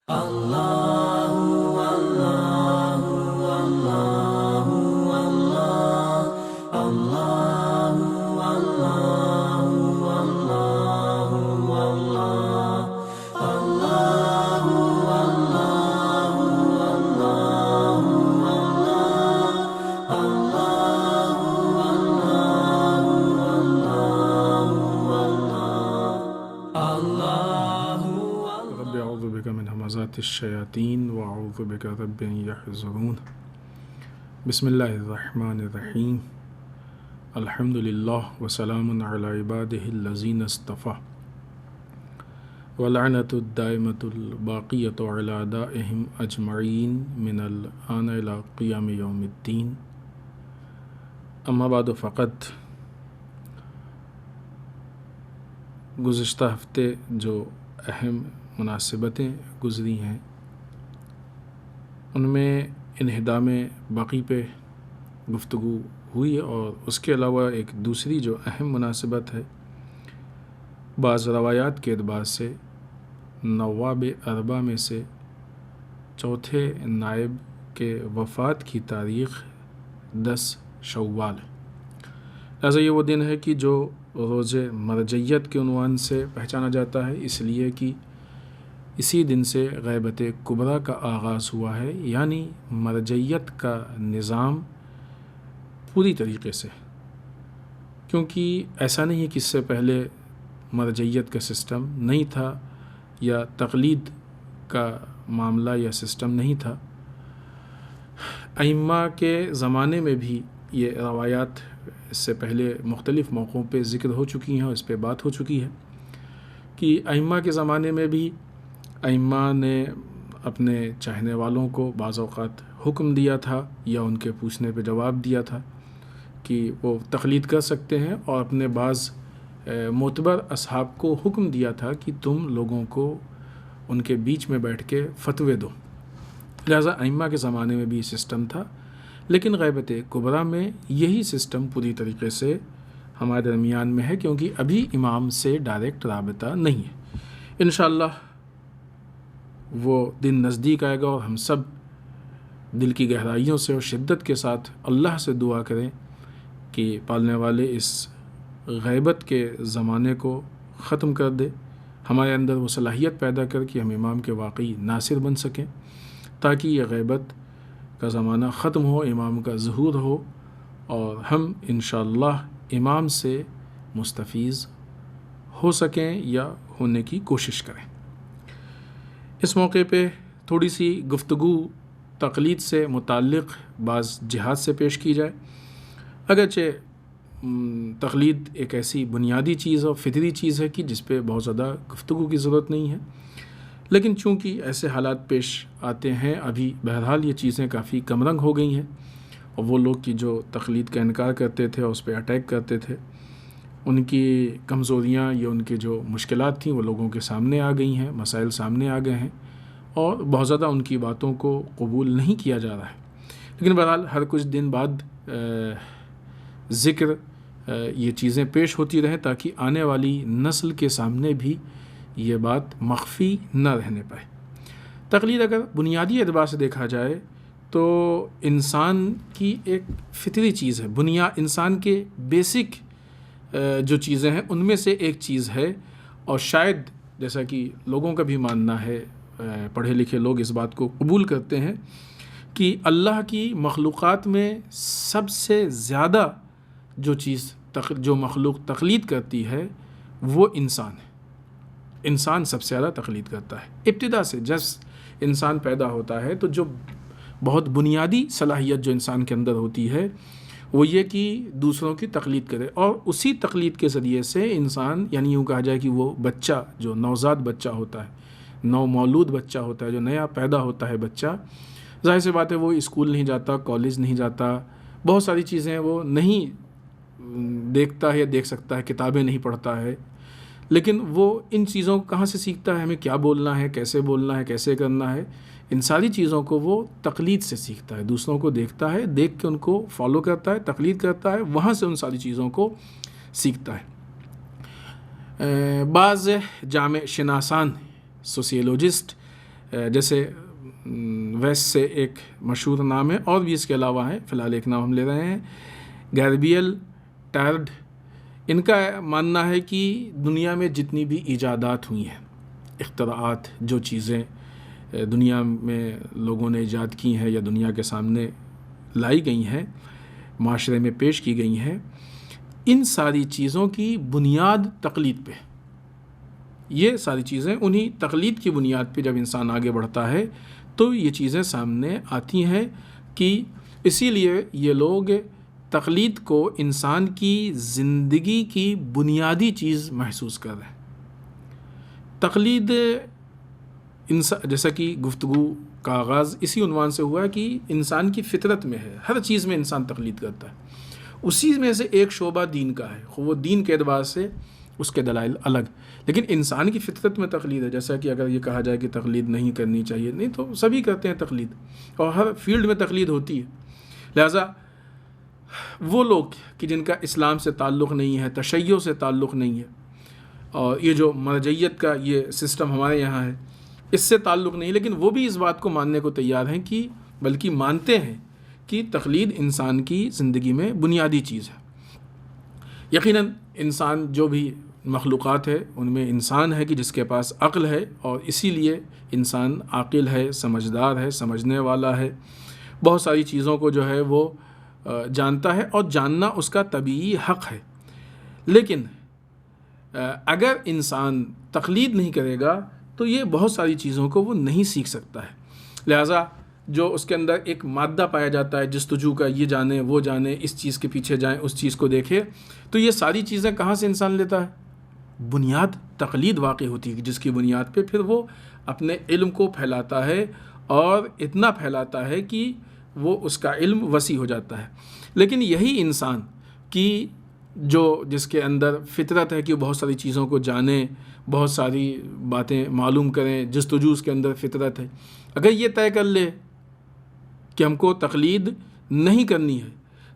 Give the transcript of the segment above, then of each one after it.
رب اعوذ بک من همزات الشیاطین واعوذ بک رب ان یحضرون بسم اللہ الرحمن الرحیم الحمد للہ وسلام علی عبادہ الذین اصطفیٰ ولعنۃ الدائمۃ الباقیۃ علی اعدائہم اجمعین من الآن الی قیام یوم الدین اما بعد فقط گزشتہ ہفتے جو اہم مناسبتیں گزری ہیں ان میں انہدام بقی پہ گفتگو ہوئی، اور اس کے علاوہ ایک دوسری جو اہم مناسبت ہے، بعض روایات کے اعتبار سے نواب اربعہ میں سے چوتھے نائب کے وفات کی تاریخ 10 شوال ہے۔ لہٰذا یہ وہ دن ہے کہ جو روز مرجعیت کے عنوان سے پہچانا جاتا ہے، اس لیے کہ اسی دن سے غیبت کبریٰ کا آغاز ہوا ہے، یعنی مرجعیت کا نظام پوری طریقے سے، کیونکہ ایسا نہیں ہے کہ اس سے پہلے مرجعیت کا سسٹم نہیں تھا یا تقلید کا معاملہ یا سسٹم نہیں تھا۔ ائمہ کے زمانے میں بھی یہ روایات اس سے پہلے مختلف موقعوں پہ ذکر ہو چکی ہیں اور اس پہ بات ہو چکی ہے کہ ائمہ کے زمانے میں بھی ائمہ نے اپنے چاہنے والوں کو بعض اوقات حکم دیا تھا یا ان کے پوچھنے پہ جواب دیا تھا کہ وہ تقلید کر سکتے ہیں، اور اپنے بعض معتبر اصحاب کو حکم دیا تھا کہ تم لوگوں کو ان کے بیچ میں بیٹھ کے فتوے دو۔ لہٰذا ائمہ کے زمانے میں بھی سسٹم تھا، لیکن غیبت کبریٰ میں یہی سسٹم پوری طریقے سے ہمارے درمیان میں ہے، کیونکہ ابھی امام سے ڈائریکٹ رابطہ نہیں ہے۔ انشاءاللہ وہ دن نزدیک آئے گا، اور ہم سب دل کی گہرائیوں سے اور شدت کے ساتھ اللہ سے دعا کریں کہ پالنے والے اس غیبت کے زمانے کو ختم کر دے، ہمارے اندر وہ صلاحیت پیدا کر کہ ہم امام کے واقعی ناصر بن سکیں، تاکہ یہ غیبت کا زمانہ ختم ہو، امام کا ظہور ہو، اور ہم انشاءاللہ امام سے مستفیض ہو سکیں یا ہونے کی کوشش کریں۔ اس موقع پہ تھوڑی سی گفتگو تقلید سے متعلق بعض جہات سے پیش کی جائے۔ اگرچہ تقلید ایک ایسی بنیادی چیز اور فطری چیز ہے کہ جس پہ بہت زیادہ گفتگو کی ضرورت نہیں ہے، لیکن چونکہ ایسے حالات پیش آتے ہیں، ابھی بہرحال یہ چیزیں کافی کم رنگ ہو گئی ہیں، اور وہ لوگ کی جو تقلید کا انکار کرتے تھے اور اس پہ اٹیک کرتے تھے، ان کی کمزوریاں یا ان کی جو مشکلات تھیں وہ لوگوں کے سامنے آ گئی ہیں، مسائل سامنے آ گئے ہیں، اور بہت زیادہ ان کی باتوں کو قبول نہیں کیا جا رہا ہے۔ لیکن بہرحال ہر کچھ دن بعد ذکر یہ چیزیں پیش ہوتی رہیں، تاکہ آنے والی نسل کے سامنے بھی یہ بات مخفی نہ رہنے پائے۔ تقلید اگر بنیادی اعتبار سے دیکھا جائے تو انسان کی ایک فطری چیز ہے، انسان کے بیسک جو چیزیں ہیں ان میں سے ایک چیز ہے، اور شاید جیسا کہ لوگوں کا بھی ماننا ہے، پڑھے لکھے لوگ اس بات کو قبول کرتے ہیں کہ اللہ کی مخلوقات میں سب سے زیادہ جو مخلوق تقلید کرتی ہے وہ انسان ہے۔ انسان سب سے زیادہ تقلید کرتا ہے۔ ابتدا سے جب انسان پیدا ہوتا ہے تو جو بہت بنیادی صلاحیت جو انسان کے اندر ہوتی ہے وہ یہ کہ دوسروں کی تقلید کرے، اور اسی تقلید کے ذریعے سے انسان، یعنی یوں کہا جائے کہ وہ بچہ جو نوزاد بچہ ہوتا ہے، نو مولود بچہ ہوتا ہے، جو نیا پیدا ہوتا ہے بچہ، ظاہر سی بات ہے وہ اسکول نہیں جاتا، کالج نہیں جاتا، بہت ساری چیزیں وہ نہیں دیکھتا ہے یا دیکھ سکتا ہے، کتابیں نہیں پڑھتا ہے، لیکن وہ ان چیزوں کو کہاں سے سیکھتا ہے؟ ہمیں کیا بولنا ہے، کیسے کرنا ہے، ان ساری چیزوں کو وہ تقلید سے سیکھتا ہے، دوسروں کو دیکھتا ہے، دیکھ کے ان کو فالو کرتا ہے، تقلید کرتا ہے، وہاں سے ان ساری چیزوں کو سیکھتا ہے۔ بعض جامع شناسان، سوسیولوجسٹ جیسے ویسٹ سے ایک مشہور نام ہے، اور بھی اس کے علاوہ ہیں، فی الحال ایک نام ہم لے رہے ہیں، گیربیل ٹائرڈ۔ ان کا ماننا ہے کہ دنیا میں جتنی بھی ایجادات ہوئی ہیں، اختراعات، جو چیزیں دنیا میں لوگوں نے ایجاد کی ہیں یا دنیا کے سامنے لائی گئی ہیں، معاشرے میں پیش کی گئی ہیں، ان ساری چیزوں کی بنیاد تقلید پہ، یہ ساری چیزیں انہی تقلید کی بنیاد پہ جب انسان آگے بڑھتا ہے تو یہ چیزیں سامنے آتی ہیں، کہ اسی لیے یہ لوگ تقلید کو انسان کی زندگی کی بنیادی چیز محسوس کر رہے ہیں۔ تقلید جیسا کہ گفتگو کا آغاز اسی عنوان سے ہوا کہ انسان کی فطرت میں ہے، ہر چیز میں انسان تقلید کرتا ہے۔ اسی میں سے ایک شعبہ دین کا ہے، وہ دین کے اعتبار سے اس کے دلائل الگ، لیکن انسان کی فطرت میں تقلید ہے۔ جیسا کہ اگر یہ کہا جائے کہ تقلید نہیں کرنی چاہیے، نہیں، تو سبھی کرتے ہیں تقلید، اور ہر فیلڈ میں تقلید ہوتی ہے۔ لہٰذا وہ لوگ کہ جن کا اسلام سے تعلق نہیں ہے، تشیع سے تعلق نہیں ہے، اور یہ جو مرجعیت کا یہ سسٹم ہمارے یہاں ہے، اس سے تعلق نہیں، لیکن وہ بھی اس بات کو ماننے کو تیار ہیں، کہ بلکہ مانتے ہیں کہ تقلید انسان کی زندگی میں بنیادی چیز ہے۔ یقیناً انسان جو بھی مخلوقات ہے ان میں انسان ہے کہ جس کے پاس عقل ہے، اور اسی لیے انسان عاقل ہے، سمجھدار ہے، سمجھنے والا ہے، بہت ساری چیزوں کو جو ہے وہ جانتا ہے، اور جاننا اس کا طبیعی حق ہے۔ لیکن اگر انسان تقلید نہیں کرے گا تو یہ بہت ساری چیزوں کو وہ نہیں سیکھ سکتا ہے۔ لہٰذا جو اس کے اندر ایک مادہ پایا جاتا ہے جستجو کا، یہ جانے وہ جانے، اس چیز کے پیچھے جائیں، اس چیز کو دیکھے، تو یہ ساری چیزیں کہاں سے انسان لیتا ہے؟ بنیاد تقلید واقع ہوتی ہے، جس کی بنیاد پہ پھر وہ اپنے علم کو پھیلاتا ہے، اور اتنا پھیلاتا ہے کہ وہ اس کا علم وسیع ہو جاتا ہے۔ لیکن یہی انسان کی جس کے اندر فطرت ہے کہ وہ بہت ساری چیزوں کو جانے، بہت ساری باتیں معلوم کریں، جستجو اس کے اندر فطرت ہے، اگر یہ طے کر لے کہ ہم کو تقلید نہیں کرنی ہے،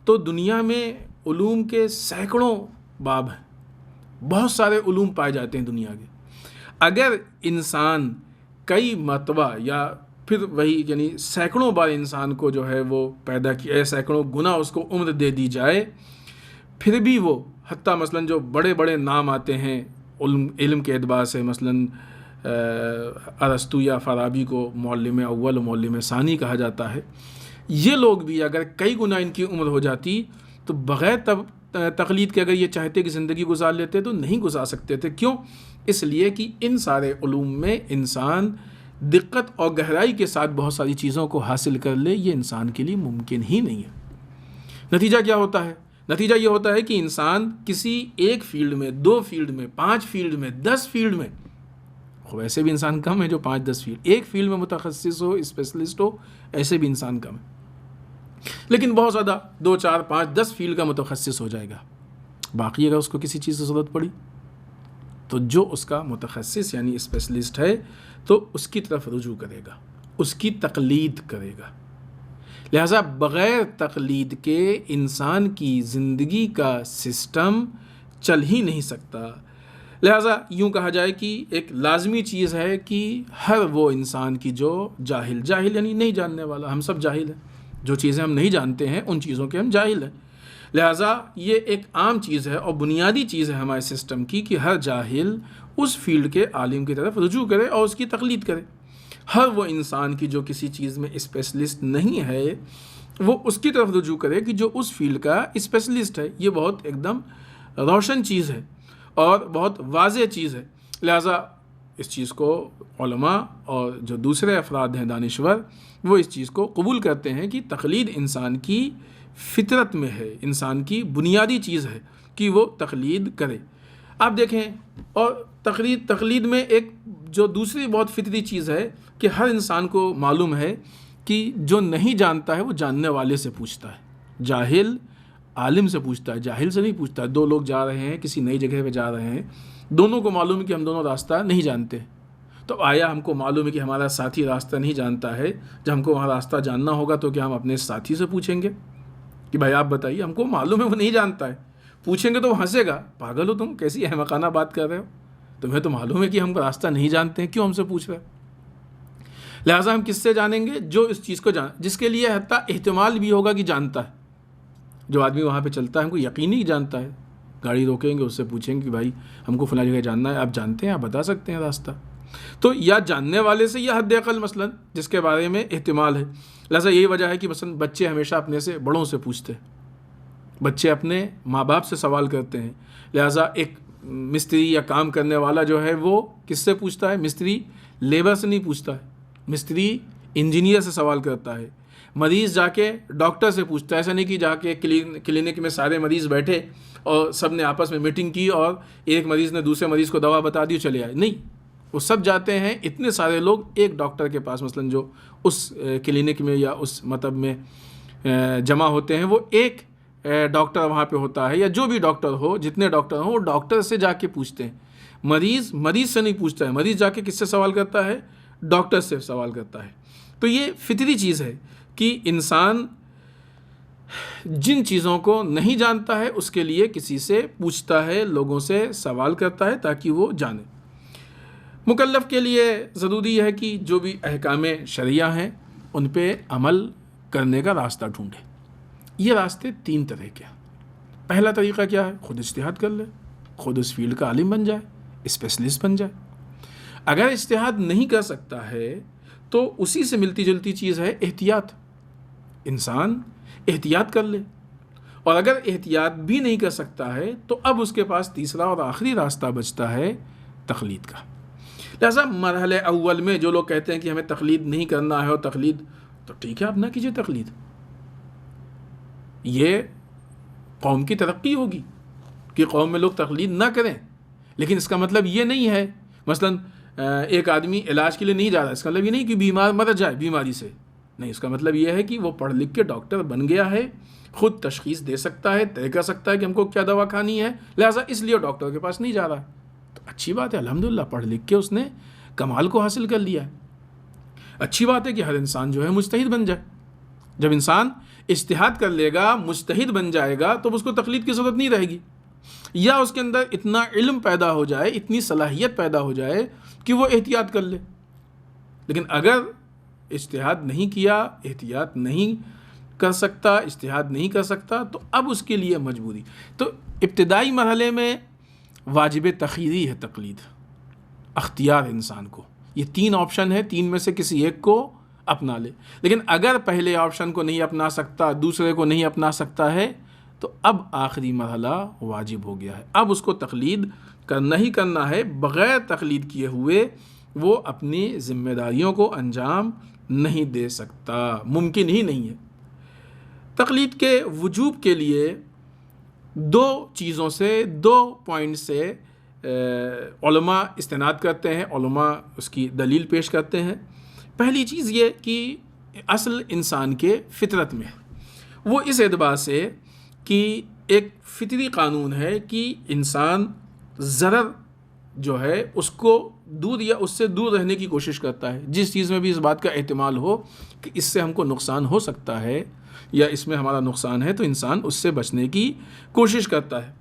تو دنیا میں علوم کے سینکڑوں باب ہیں، بہت سارے علوم پائے جاتے ہیں دنیا کے۔ اگر انسان کئی مرتبہ یا پھر وہی یعنی سینکڑوں بار انسان کو جو ہے وہ پیدا کیا، سینکڑوں گنا اس کو عمر دے دی جائے، پھر بھی وہ حتیٰ مثلاً جو بڑے بڑے نام آتے ہیں علم کے اعتبار سے، مثلاً ارسطو یا فارابی کو معلم اول و معلم ثانی کہا جاتا ہے، یہ لوگ بھی اگر کئی گنا ان کی عمر ہو جاتی تو بغیر تقلید کے اگر یہ چاہتے کہ زندگی گزار لیتے تو نہیں گزار سکتے تھے۔ کیوں؟ اس لیے کہ ان سارے علوم میں انسان دقت اور گہرائی کے ساتھ بہت ساری چیزوں کو حاصل کر لے، یہ انسان کے لیے ممکن ہی نہیں ہے۔ نتیجہ کیا ہوتا ہے؟ نتیجہ یہ ہوتا ہے کہ انسان کسی ایک فیلڈ میں، 2 فیلڈ میں، 5 فیلڈ میں، 10 فیلڈ میں، ویسے بھی انسان کم ہے جو 5-10 فیلڈ، ایک فیلڈ میں متخصص ہو، اسپیشلسٹ ہو، ایسے بھی انسان کم ہے، لیکن بہت زیادہ 2, 4, 5, 10 فیلڈ کا متخصص ہو جائے گا۔ باقی اگر اس کو کسی چیز کی ضرورت پڑی تو جو اس کا متخصص یعنی اسپیشلسٹ ہے تو اس کی طرف رجوع کرے گا، اس کی تقلید کرے گا۔ لہٰذا بغیر تقلید کے انسان کی زندگی کا سسٹم چل ہی نہیں سکتا۔ لہٰذا یوں کہا جائے کہ ایک لازمی چیز ہے کہ ہر وہ انسان کی جو جاہل یعنی نہیں جاننے والا، ہم سب جاہل ہیں، جو چیزیں ہم نہیں جانتے ہیں ان چیزوں کے ہم جاہل ہیں، لہٰذا یہ ایک عام چیز ہے اور بنیادی چیز ہے ہمارے سسٹم کی کہ ہر جاہل اس فیلڈ کے عالم کی طرف رجوع کرے اور اس کی تقلید کرے۔ ہر وہ انسان کی جو کسی چیز میں اسپیشلسٹ نہیں ہے وہ اس کی طرف رجوع کرے کہ جو اس فیلڈ کا اسپیشلسٹ ہے۔ یہ بہت ایک دم روشن چیز ہے اور بہت واضح چیز ہے۔ لہٰذا اس چیز کو علماء اور جو دوسرے افراد ہیں دانشور، وہ اس چیز کو قبول کرتے ہیں کہ تقلید انسان کی فطرت میں ہے، انسان کی بنیادی چیز ہے کہ وہ تقلید کرے۔ آپ دیکھیں، اور تقلید میں ایک جو دوسری بہت فطری چیز ہے کہ ہر انسان کو معلوم ہے کہ جو نہیں جانتا ہے وہ جاننے والے سے پوچھتا ہے، جاہل عالم سے پوچھتا ہے، جاہل سے نہیں پوچھتا ہے۔ 2 لوگ جا رہے ہیں کسی نئی جگہ پہ جا رہے ہیں، دونوں کو معلوم ہے کہ ہم دونوں راستہ نہیں جانتے، تو آیا ہم کو معلوم ہے کہ ہمارا ساتھی راستہ نہیں جانتا ہے، جب ہم کو وہاں راستہ جاننا ہوگا تو کیا ہم اپنے ساتھی سے پوچھیں گے کہ بھائی آپ بتائیے، ہم کو معلوم ہے وہ نہیں جانتا ہے؟ پوچھیں گے تو وہ ہنسے گا، پاگل ہو تم، کیسی احمقانہ بات کر رہے ہو، تمہیں تو معلوم ہے کہ ہم راستہ نہیں جانتے ہیں، کیوں ہم سے پوچھ رہے؟ لہٰذا ہم کس سے جانیں گے؟ جو اس چیز کو جس کے لیے حتیٰ احتمال بھی ہوگا کہ جانتا ہے. جو آدمی وہاں پہ چلتا ہے ہم کو یقینی جانتا ہے، گاڑی روکیں گے اس سے پوچھیں گے کہ بھائی ہم کو فلاں جگہ جاننا ہے، آپ جانتے ہیں، آپ بتا سکتے ہیں راستہ. تو یا جاننے والے سے یا حد اقل مثلا جس کے بارے میں احتمال ہے. لہٰذا یہی وجہ ہے کہ مثلا بچے ہمیشہ اپنے سے بڑوں سے پوچھتے ہیں، بچے اپنے ماں باپ سے سوال کرتے ہیں. لہٰذا ایک مستری یا کام کرنے والا جو ہے وہ کس سے پوچھتا ہے؟ مستری لیبر سے نہیں پوچھتا ہے، مستری انجینئر سے سوال کرتا ہے. مریض جا کے ڈاکٹر سے پوچھتا ہے. ایسا نہیں کہ جا کے کلینک میں سارے مریض بیٹھے اور سب نے آپس میں میٹنگ کی اور ایک مریض نے دوسرے مریض کو دوا بتا دی چلے آئے. نہیں، وہ سب جاتے ہیں، اتنے سارے لوگ ایک ڈاکٹر کے پاس مثلا جو اس کلینک میں یا اس مطب میں جمع ہوتے ہیں، وہ ایک ڈاکٹر وہاں پہ ہوتا ہے، یا جو بھی ڈاکٹر ہو، جتنے ڈاکٹر ہوں وہ ڈاکٹر سے جا کے پوچھتے ہیں. مریض سے نہیں پوچھتا ہے. مریض جا کے کس سے سوال کرتا ہے؟ ڈاکٹر سے سوال کرتا ہے. تو یہ فطری چیز ہے کہ انسان جن چیزوں کو نہیں جانتا ہے اس کے لیے کسی سے پوچھتا ہے، لوگوں سے سوال کرتا ہے تاکہ وہ جانے. مکلف کے لیے ضروری ہے کہ جو بھی احکام شرعیہ ہیں ان پہ عمل کرنے کا راستہ ڈھونڈے. یہ راستے 3 طرح کے ہیں. پہلا طریقہ کیا ہے؟ خود اجتہاد کر لے، خود اس فیلڈ کا عالم بن جائے، اسپیشلسٹ بن جائے. اگر اجتہاد نہیں کر سکتا ہے تو اسی سے ملتی جلتی چیز ہے احتیاط. انسان احتیاط کر لے. اور اگر احتیاط بھی نہیں کر سکتا ہے تو اب اس کے پاس تیسرا اور آخری راستہ بچتا ہے تقلید کا. لہٰذا مرحلے اول میں جو لوگ کہتے ہیں کہ ہمیں تقلید نہیں کرنا ہے، اور تقلید تو ٹھیک ہے، آپ نہ کیجیے تقلید. یہ قوم کی ترقی ہوگی کہ قوم میں لوگ تقلید نہ کریں. لیکن اس کا مطلب یہ نہیں ہے مثلا ایک آدمی علاج کے لیے نہیں جا رہا، اس کا مطلب یہ نہیں کہ بیمار مر جائے بیماری سے. نہیں، اس کا مطلب یہ ہے کہ وہ پڑھ لکھ کے ڈاکٹر بن گیا ہے، خود تشخیص دے سکتا ہے، طے کر سکتا ہے کہ ہم کو کیا دوا کھانی ہے، لہٰذا اس لیے ڈاکٹر کے پاس نہیں جا رہا ہے. تو اچھی بات ہے، الحمدللہ پڑھ لکھ کے اس نے کمال کو حاصل کر لیا ہے. اچھی بات ہے کہ ہر انسان جو ہے مجتہد بن جائے. جب انسان اجتہاد کر لے گا، مجتہد بن جائے گا، تو اس کو تقلید کی ضرورت نہیں رہے گی. یا اس کے اندر اتنا علم پیدا ہو جائے، اتنی صلاحیت پیدا ہو جائے کہ وہ احتیاط کر لے. لیکن اگر اجتہاد نہیں کیا، احتیاط نہیں کر سکتا، اجتہاد نہیں کر سکتا، تو اب اس کے لیے مجبوری. تو ابتدائی مرحلے میں واجب تخیری ہے تقلید، اختیار انسان کو. یہ 3 آپشن ہے، 3 میں سے کسی ایک کو اپنا لے. لیکن اگر پہلے آپشن کو نہیں اپنا سکتا، دوسرے کو نہیں اپنا سکتا ہے، تو اب آخری مرحلہ واجب ہو گیا ہے. اب اس کو تقلید کرنا ہی کرنا ہے. بغیر تقلید کیے ہوئے وہ اپنی ذمہ داریوں کو انجام نہیں دے سکتا، ممکن ہی نہیں ہے. تقلید کے وجوب کے لیے 2 چیزوں سے، 2 پوائنٹ سے علماء استناد کرتے ہیں، علماء اس کی دلیل پیش کرتے ہیں. پہلی چیز یہ کہ اصل انسان کے فطرت میں ہے، وہ اس اعتبار سے کہ ایک فطری قانون ہے کہ انسان ضرر جو ہے اس کو دور یا اس سے دور رہنے کی کوشش کرتا ہے. جس چیز میں بھی اس بات کا احتمال ہو کہ اس سے ہم کو نقصان ہو سکتا ہے یا اس میں ہمارا نقصان ہے، تو انسان اس سے بچنے کی کوشش کرتا ہے.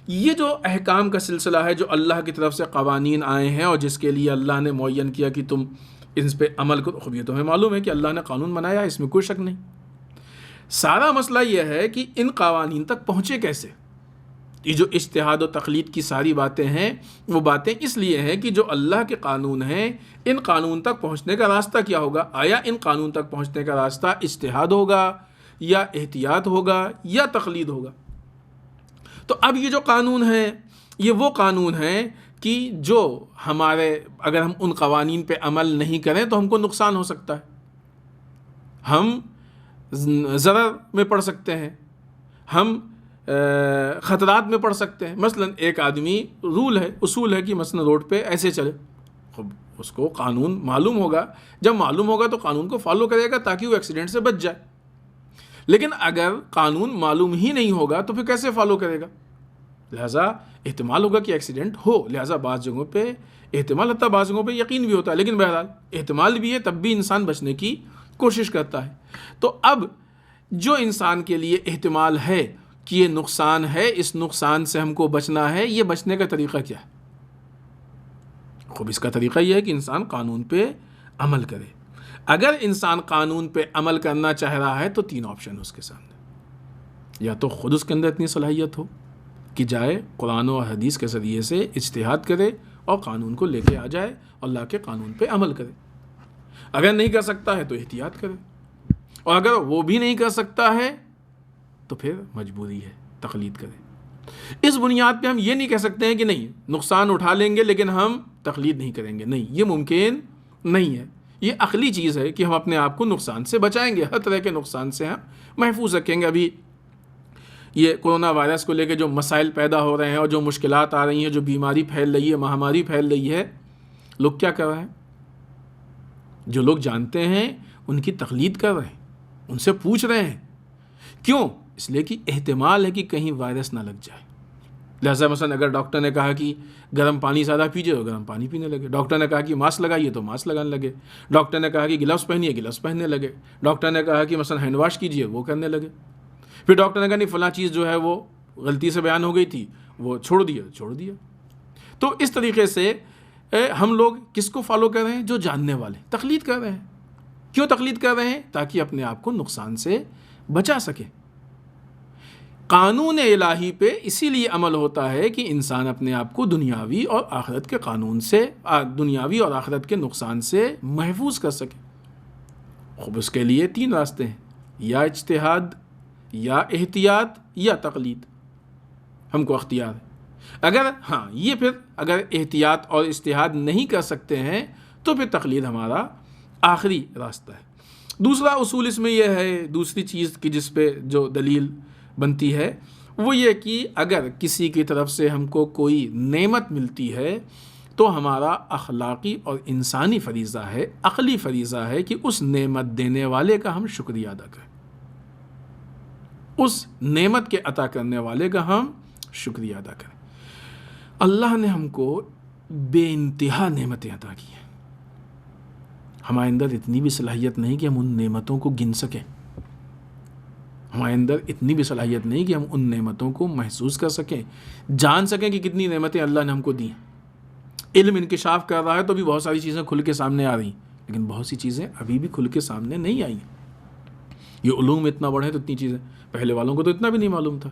یہ جو احکام کا سلسلہ ہے، جو اللہ کی طرف سے قوانین آئے ہیں اور جس کے لیے اللہ نے معین کیا کہ تم اس پہ عمل کرو، خب یہ تمہیں معلوم ہے کہ اللہ نے قانون بنایا ہے، اس میں کوئی شک نہیں. سارا مسئلہ یہ ہے کہ ان قوانین تک پہنچے کیسے. یہ جو اجتہاد و تقلید کی ساری باتیں ہیں، وہ باتیں اس لیے ہیں کہ جو اللہ کے قانون ہیں، ان قانون تک پہنچنے کا راستہ کیا ہوگا. آیا ان قانون تک پہنچنے کا راستہ اجتہاد ہوگا یا احتیاط ہوگا یا تقلید ہوگا. تو اب یہ جو قانون ہیں، یہ وہ قانون ہیں کہ جو ہمارے، اگر ہم ان قوانین پہ عمل نہیں کریں تو ہم کو نقصان ہو سکتا ہے، ہم ضرر میں پڑ سکتے ہیں، ہم خطرات میں پڑ سکتے ہیں. مثلا ایک آدمی رول ہے، اصول ہے کہ مثلا روڈ پہ ایسے چلے. خب اس کو قانون معلوم ہوگا، جب معلوم ہوگا تو قانون کو فالو کرے گا تاکہ وہ ایکسیڈنٹ سے بچ جائے. لیکن اگر قانون معلوم ہی نہیں ہوگا تو پھر کیسے فالو کرے گا. لہٰذا احتمال ہوگا کہ ایکسیڈنٹ ہو. لہٰذا بعض جگہوں پہ احتمال، حتیٰ بعض جگہوں پہ یقین بھی ہوتا ہے، لیکن بہرحال احتمال بھی ہے، تب بھی انسان بچنے کی کوشش کرتا ہے. تو اب جو انسان کے لیے احتمال ہے کہ یہ نقصان ہے، اس نقصان سے ہم کو بچنا ہے، یہ بچنے کا طریقہ کیا ہے؟ خوب اس کا طریقہ یہ ہے کہ انسان قانون پہ عمل کرے. اگر انسان قانون پہ عمل کرنا چاہ رہا ہے تو 3 آپشن اس کے سامنے، یا تو خود اس کے اندر اتنی صلاحیت ہو کہ جائے قرآن و حدیث کے ذریعے سے اجتہاد کرے اور قانون کو لے کے آ جائے، اللہ کے قانون پہ عمل کرے۔ اگر نہیں کر سکتا ہے تو احتیاط کرے، اور اگر وہ بھی نہیں کر سکتا ہے تو پھر مجبوری ہے تقلید کرے۔ اس بنیاد پہ ہم یہ نہیں کہہ سکتے ہیں کہ نہیں نقصان اٹھا لیں گے لیکن ہم تقلید نہیں کریں گے، نہیں، یہ ممکن نہیں ہے۔ یہ عقلی چیز ہے کہ ہم اپنے آپ کو نقصان سے بچائیں گے، ہر طرح کے نقصان سے ہم محفوظ رکھیں گے۔ ابھی یہ کورونا وائرس کو لے کے جو مسائل پیدا ہو رہے ہیں اور جو مشکلات آ رہی ہیں، جو بیماری پھیل رہی ہے، مہاماری پھیل رہی ہے، لوگ کیا کر رہے ہیں؟ جو لوگ جانتے ہیں ان کی تقلید کر رہے ہیں، ان سے پوچھ رہے ہیں۔ کیوں؟ اس لیے کہ احتمال ہے کہ کہیں وائرس نہ لگ جائے۔ لہٰذا مثلا اگر ڈاکٹر نے کہا کہ گرم پانی زیادہ پیجیے تو گرم پانی پینے لگے، ڈاکٹر نے کہا کہ ماسک لگائیے تو ماسک لگانے لگے، ڈاکٹر نے کہا کہ گلوز پہنیے گلوز پہننے لگے، ڈاکٹر نے کہا کہ مثلا ہینڈ واش کیجیے وہ کرنے لگے، پھر ڈاکٹر نے کہا نہیں فلاں چیز جو ہے وہ غلطی سے بیان ہو گئی تھی وہ چھوڑ دیا۔ تو اس طریقے سے ہم لوگ کس کو فالو کر رہے ہیں؟ جو جاننے والے، تقلید کر رہے ہیں۔ کیوں تقلید کر رہے ہیں؟ تاکہ اپنے آپ کو نقصان سے بچا سکے۔ قانون الہی پہ اسی لیے عمل ہوتا ہے کہ انسان اپنے آپ کو دنیاوی اور آخرت کے قانون سے، دنیاوی اور آخرت کے نقصان سے محفوظ کر سکے۔ خوب اس کے لیے 3 راستے ہیں، یا اجتہاد، یا احتیاط، یا تقلید۔ ہم کو اختیار ہے۔ اگر احتیاط اور اجتہاد نہیں کر سکتے ہیں تو پھر تقلید ہمارا آخری راستہ ہے۔ دوسرا اصول اس میں یہ ہے، دوسری چیز کی جس پہ جو دلیل بنتی ہے وہ یہ کہ اگر کسی کی طرف سے ہم کو کوئی نعمت ملتی ہے تو ہمارا اخلاقی اور انسانی فریضہ ہے، عقلی فریضہ ہے کہ اس نعمت دینے والے کا ہم شکریہ ادا کریں، اس نعمت کے عطا کرنے والے کا ہم شکریہ ادا کریں۔ اللہ نے ہم کو بے انتہا نعمتیں عطا کی ہیں، ہمارے اندر اتنی بھی صلاحیت نہیں کہ ہم ان نعمتوں کو گن سکیں، ہمارے اندر اتنی بھی صلاحیت نہیں کہ ہم ان نعمتوں کو محسوس کر سکیں، جان سکیں کہ کتنی نعمتیں اللہ نے ہم کو دی ہیں۔ علم انکشاف کر رہا ہے تو بھی بہت ساری چیزیں کھل کے سامنے آ رہی ہیں، لیکن بہت سی چیزیں ابھی بھی کھل کے سامنے نہیں آئی ہیں۔ یہ علوم اتنا بڑھے تو اتنی چیزیں پہلے والوں کو تو اتنا بھی نہیں معلوم تھا۔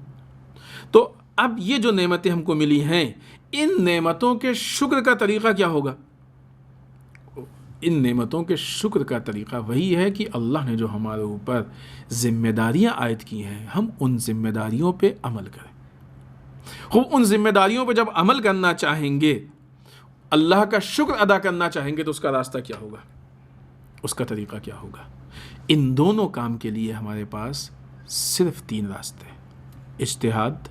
تو اب یہ جو نعمتیں ہم کو ملی ہیں، ان نعمتوں کے شکر کا طریقہ کیا ہوگا؟ ان نعمتوں کے شکر کا طریقہ وہی ہے کہ اللہ نے جو ہمارے اوپر ذمہ داریاں عائد کی ہیں، ہم ان ذمہ داریوں پہ عمل کریں۔ ان ذمہ داریوں پہ جب عمل کرنا چاہیں گے، اللہ کا شکر ادا کرنا چاہیں گے، تو اس کا راستہ کیا ہوگا؟ اس کا طریقہ کیا ہوگا؟ ان دونوں کام کے لیے ہمارے پاس صرف 3 راستے ہیں، اجتہاد،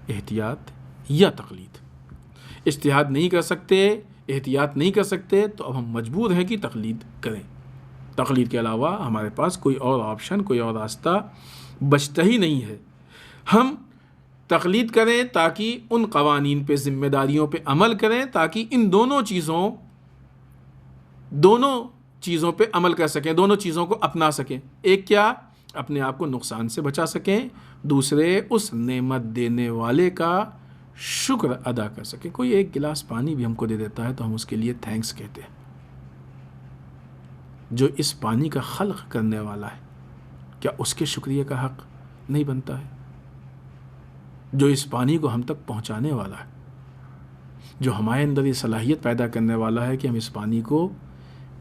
احتیاط یا تقلید۔ اجتہاد نہیں کر سکتے، احتیاط نہیں کر سکتے تو اب ہم مجبور ہیں کہ تقلید کریں۔ تقلید کے علاوہ ہمارے پاس کوئی اور آپشن، کوئی اور راستہ بچتا ہی نہیں ہے۔ ہم تقلید کریں تاکہ ان قوانین پہ، ذمہ داریوں پہ عمل کریں، تاکہ ان دونوں چیزوں پہ عمل کر سکیں، دونوں چیزوں کو اپنا سکیں۔ ایک کیا؟ اپنے آپ کو نقصان سے بچا سکیں، دوسرے اس نعمت دینے والے کا شکر ادا کر سکیں۔ کوئی ایک گلاس پانی بھی ہم کو دے دیتا ہے تو ہم اس کے لیے تھینکس کہتے ہیں۔ جو اس پانی کا خلق کرنے والا ہے، کیا اس کے شکریہ کا حق نہیں بنتا ہے؟ جو اس پانی کو ہم تک پہنچانے والا ہے، جو ہمارے اندر یہ صلاحیت پیدا کرنے والا ہے کہ ہم اس پانی کو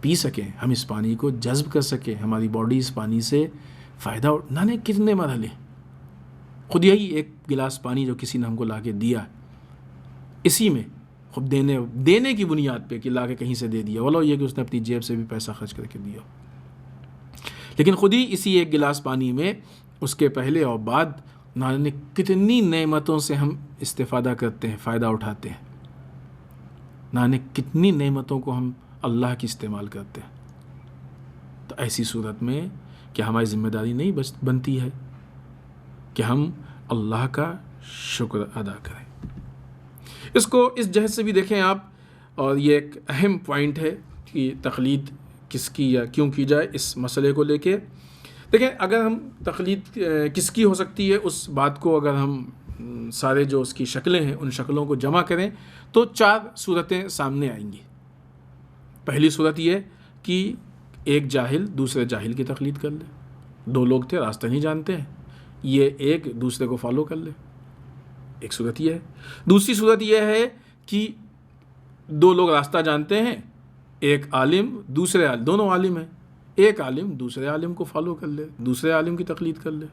پی سکیں، ہم اس پانی کو جذب کر سکیں، ہماری باڈی اس پانی سے فائدہ نہ نے کتنے مرحلے، خود یہی ایک گلاس پانی جو کسی نے ہم کو لا کے دیا، اسی میں خود دینے کی بنیاد پہ کہ لا کے کہیں سے دے دیا، ولو یہ کہ اس نے اپنی جیب سے بھی پیسہ خرچ کر کے دیا، لیکن خود ہی اسی ایک گلاس پانی میں اس کے پہلے اور بعد نہ جانے کتنی نعمتوں سے ہم استفادہ کرتے ہیں، فائدہ اٹھاتے ہیں، نہ جانے کتنی نعمتوں کو ہم اللہ کی استعمال کرتے ہیں۔ تو ایسی صورت میں کیا ہماری ذمہ داری نہیں بنتی ہے کہ ہم اللہ کا شکر ادا کریں؟ اس کو اس جہت سے بھی دیکھیں آپ، اور یہ ایک اہم پوائنٹ ہے کہ تقلید کس کی یا کیوں کی جائے، اس مسئلے کو لے کے دیکھیں۔ اگر ہم تقلید کس کی ہو سکتی ہے، اس بات کو اگر ہم سارے جو اس کی شکلیں ہیں ان شکلوں کو جمع کریں تو 4 صورتیں سامنے آئیں گی۔ پہلی صورت یہ کہ ایک جاہل دوسرے جاہل کی تقلید کر لے. دو لوگ تھے راستہ نہیں جانتے ہیں, یہ ایک دوسرے کو فالو کر لے, ایک صورت یہ ہے. دوسری صورت یہ ہے کہ دو لوگ راستہ جانتے ہیں, ایک عالم دوسرے عالم, دونوں عالم ہیں, ایک عالم دوسرے عالم کو فالو کر لے, دوسرے عالم کی تقلید کر لے.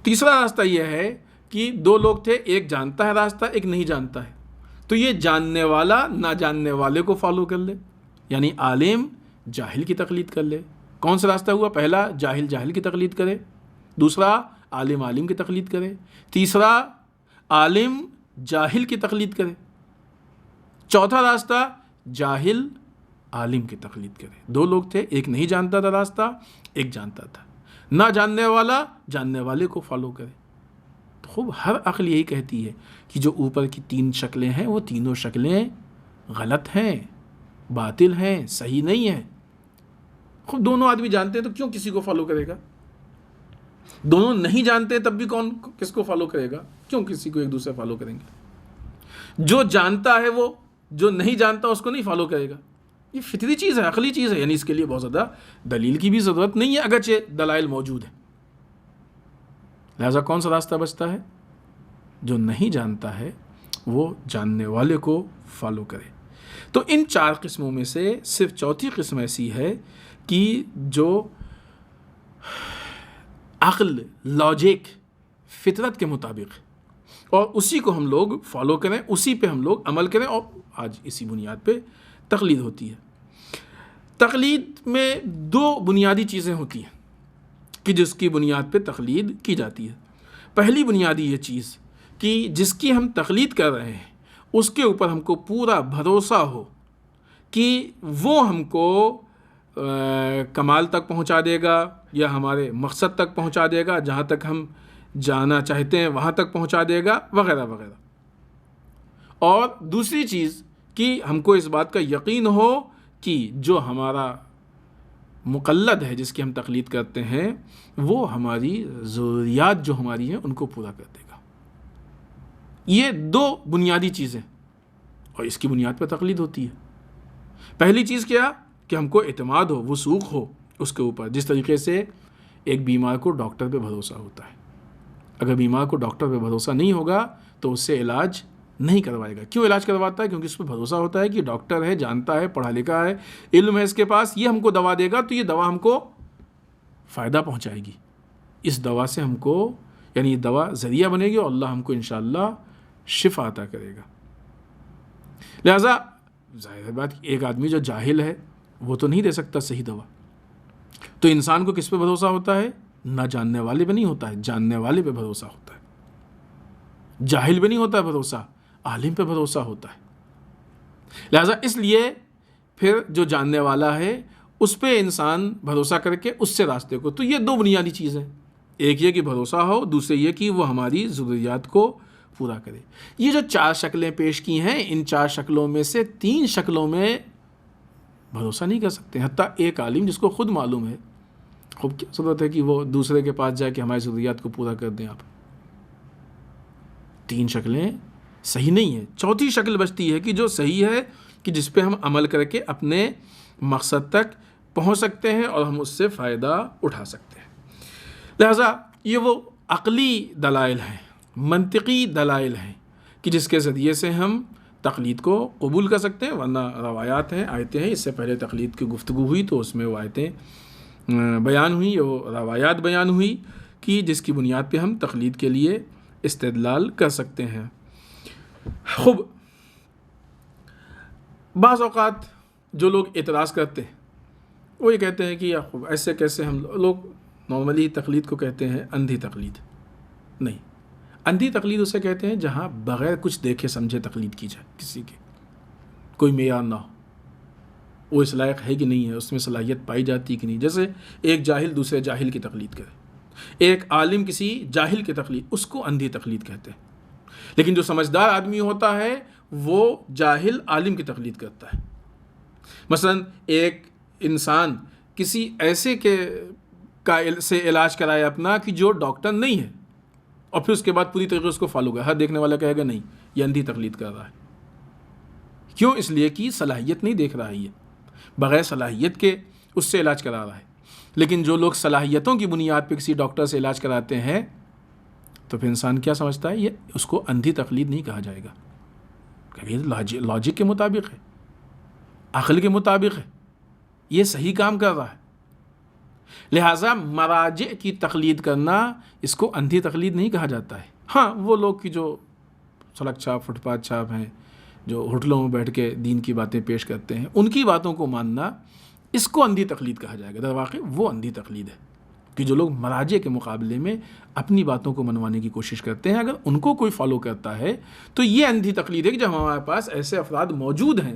تیسرا راستہ یہ ہے کہ دو لوگ تھے, ایک جانتا ہے راستہ, ایک نہیں جانتا ہے, تو یہ جاننے والا نہ جاننے والے کو فالو کر لے, یعنی عالم جاہل کی تقلید کر لے. کون سا راستہ ہوا؟ پہلا جاہل جاہل کی تقلید کرے, دوسرا عالم عالم کی تقلید کرے, تیسرا عالم جاہل کی تقلید کرے, چوتھا راستہ جاہل عالم کی تقلید کرے. دو لوگ تھے, ایک نہیں جانتا تھا راستہ, ایک جانتا تھا, نہ جاننے والا جاننے والے کو فالو کرے. تو خوب ہر عقل یہی کہتی ہے کہ جو اوپر کی تین شکلیں ہیں وہ تینوں شکلیں غلط ہیں, باطل ہیں, صحیح نہیں ہیں. خوب دونوں آدمی جانتے ہیں تو کیوں کسی کو فالو کرے گا؟ دونوں نہیں جانتے تب بھی کون کس کو فالو کرے گا؟ کیوں کسی کو ایک دوسرے فالو کریں گے؟ جو جانتا ہے وہ جو نہیں جانتا اس کو نہیں فالو کرے گا. یہ فطری چیز ہے, عقلی چیز ہے, یعنی اس کے لیے بہت زیادہ دلیل کی بھی ضرورت نہیں ہے اگرچہ دلائل موجود ہیں. لہذا کون سا راستہ بچتا ہے؟ جو نہیں جانتا ہے وہ جاننے والے کو فالو کرے. تو ان چار قسموں میں سے صرف چوتھی قسم ایسی ہے کہ جو عقل, لاجک, فطرت کے مطابق, اور اسی کو ہم لوگ فالو کریں, اسی پہ ہم لوگ عمل کریں, اور آج اسی بنیاد پہ تقلید ہوتی ہے. تقلید میں دو بنیادی چیزیں ہوتی ہیں کہ جس کی بنیاد پہ تقلید کی جاتی ہے. پہلی بنیادی یہ چیز کہ جس کی ہم تقلید کر رہے ہیں اس کے اوپر ہم کو پورا بھروسہ ہو کہ وہ ہم کو کمال تک پہنچا دے گا یا ہمارے مقصد تک پہنچا دے گا, جہاں تک ہم جانا چاہتے ہیں وہاں تک پہنچا دے گا, وغیرہ وغیرہ. اور دوسری چیز کہ ہم کو اس بات کا یقین ہو کہ جو ہمارا مقلد ہے, جس کی ہم تقلید کرتے ہیں, وہ ہماری ضروریات جو ہماری ہیں ان کو پورا کر دے گا. یہ دو بنیادی چیزیں, اور اس کی بنیاد پر تقلید ہوتی ہے. پہلی چیز کیا کہ ہم کو اعتماد ہو, وثوق ہو اس کے اوپر. جس طریقے سے ایک بیمار کو ڈاکٹر پہ بھروسہ ہوتا ہے, اگر بیمار کو ڈاکٹر پہ بھروسہ نہیں ہوگا تو اس سے علاج نہیں کروائے گا. کیوں علاج کرواتا ہے؟ کیونکہ اس پہ بھروسہ ہوتا ہے کہ ڈاکٹر ہے, جانتا ہے, پڑھا لکھا ہے, علم ہے اس کے پاس, یہ ہم کو دوا دے گا تو یہ دوا ہم کو فائدہ پہنچائے گی. اس دوا سے ہم کو, یعنی یہ دوا ذریعہ بنے گی اور اللہ ہم کو انشاءاللہ شفا عطا کرے گا. لہذا ظاہر ہے بات, ایک آدمی جو جاہل ہے وہ تو نہیں دے سکتا صحیح دوا. تو انسان کو کس پہ بھروسہ ہوتا ہے؟ نہ جاننے والے پہ نہیں ہوتا ہے, جاننے والے پہ بھروسہ ہوتا ہے. جاہل پہ نہیں ہوتا ہے بھروسہ, عالم پہ بھروسہ ہوتا ہے. لہذا اس لیے پھر جو جاننے والا ہے اس پہ انسان بھروسہ کر کے اس سے راستے کو. تو یہ دو بنیادی چیزیں, ایک یہ کہ بھروسہ ہو, دوسرے یہ کہ وہ ہماری ضروریات کو پورا کرے. یہ جو چار شکلیں پیش کی ہیں, ان چار شکلوں میں سے تین شکلوں میں بھروسہ نہیں کر سکتے. حتیٰ ایک عالم جس کو خود معلوم ہے, خوب کیا ضرورت ہے کہ وہ دوسرے کے پاس جائے کہ ہماری ضروریات کو پورا کر دیں آپ. تین شکلیں صحیح نہیں ہیں. چوتھی شکل بچتی ہے کہ جو صحیح ہے, کہ جس پہ ہم عمل کر کے اپنے مقصد تک پہنچ سکتے ہیں اور ہم اس سے فائدہ اٹھا سکتے ہیں. لہذا یہ وہ عقلی دلائل ہیں, منطقی دلائل ہیں کہ جس کے ذریعے سے ہم تقلید کو قبول کر سکتے ہیں. ورنہ روایات ہیں, آیتیں ہیں. اس سے پہلے تقلید کی گفتگو ہوئی تو اس میں وہ آیتیں بیان ہوئی, وہ روایات بیان ہوئی کہ جس کی بنیاد پہ ہم تقلید کے لیے استدلال کر سکتے ہیں. خوب بعض اوقات جو لوگ اعتراض کرتے ہیں وہ یہ کہتے ہیں کہ خوب ایسے کیسے, ہم لوگ نارملی تقلید کو کہتے ہیں اندھی تقلید. نہیں, اندھی تقلید اسے کہتے ہیں جہاں بغیر کچھ دیکھے سمجھے تقلید کی جائے, کسی کے کوئی معیار نہ ہو, وہ اس لائق ہے کہ نہیں ہے, اس میں صلاحیت پائی جاتی کہ نہیں. جیسے ایک جاہل دوسرے جاہل کی تقلید کرے, ایک عالم کسی جاہل کی تقلید, اس کو اندھی تقلید کہتے ہیں. لیکن جو سمجھدار آدمی ہوتا ہے وہ جاہل عالم کی تقلید کرتا ہے. مثلا ایک انسان کسی ایسے سے علاج کرائے اپنا کہ جو ڈاکٹر نہیں ہے, اور پھر اس کے بعد پوری طریقے اس کو فالو کرے, ہر دیکھنے والا کہے گا نہیں یہ اندھی تقلید کر رہا ہے. کیوں؟ اس لیے کہ صلاحیت نہیں دیکھ رہا ہے. یہ بغیر صلاحیت کے اس سے علاج کرا رہا ہے. لیکن جو لوگ صلاحیتوں کی بنیاد پہ کسی ڈاکٹر سے علاج کراتے ہیں تو پھر انسان کیا سمجھتا ہے؟ یہ اس کو اندھی تقلید نہیں کہا جائے گا، کہ یہ لاجک کے مطابق ہے، عقل کے مطابق ہے، یہ صحیح کام کر رہا ہے. لہٰذا مراجع کی تقلید کرنا اس کو اندھی تقلید نہیں کہا جاتا ہے. ہاں وہ لوگ کی جو سڑک چھاپ فٹ پاتھ چھاپ ہیں، جو ہوٹلوں میں بیٹھ کے دین کی باتیں پیش کرتے ہیں، ان کی باتوں کو ماننا اس کو اندھی تقلید کہا جائے گا. در واقع وہ اندھی تقلید ہے کہ جو لوگ مراجع کے مقابلے میں اپنی باتوں کو منوانے کی کوشش کرتے ہیں، اگر ان کو کوئی فالو کرتا ہے تو یہ اندھی تقلید ہے کہ جب ہمارے پاس ایسے افراد موجود ہیں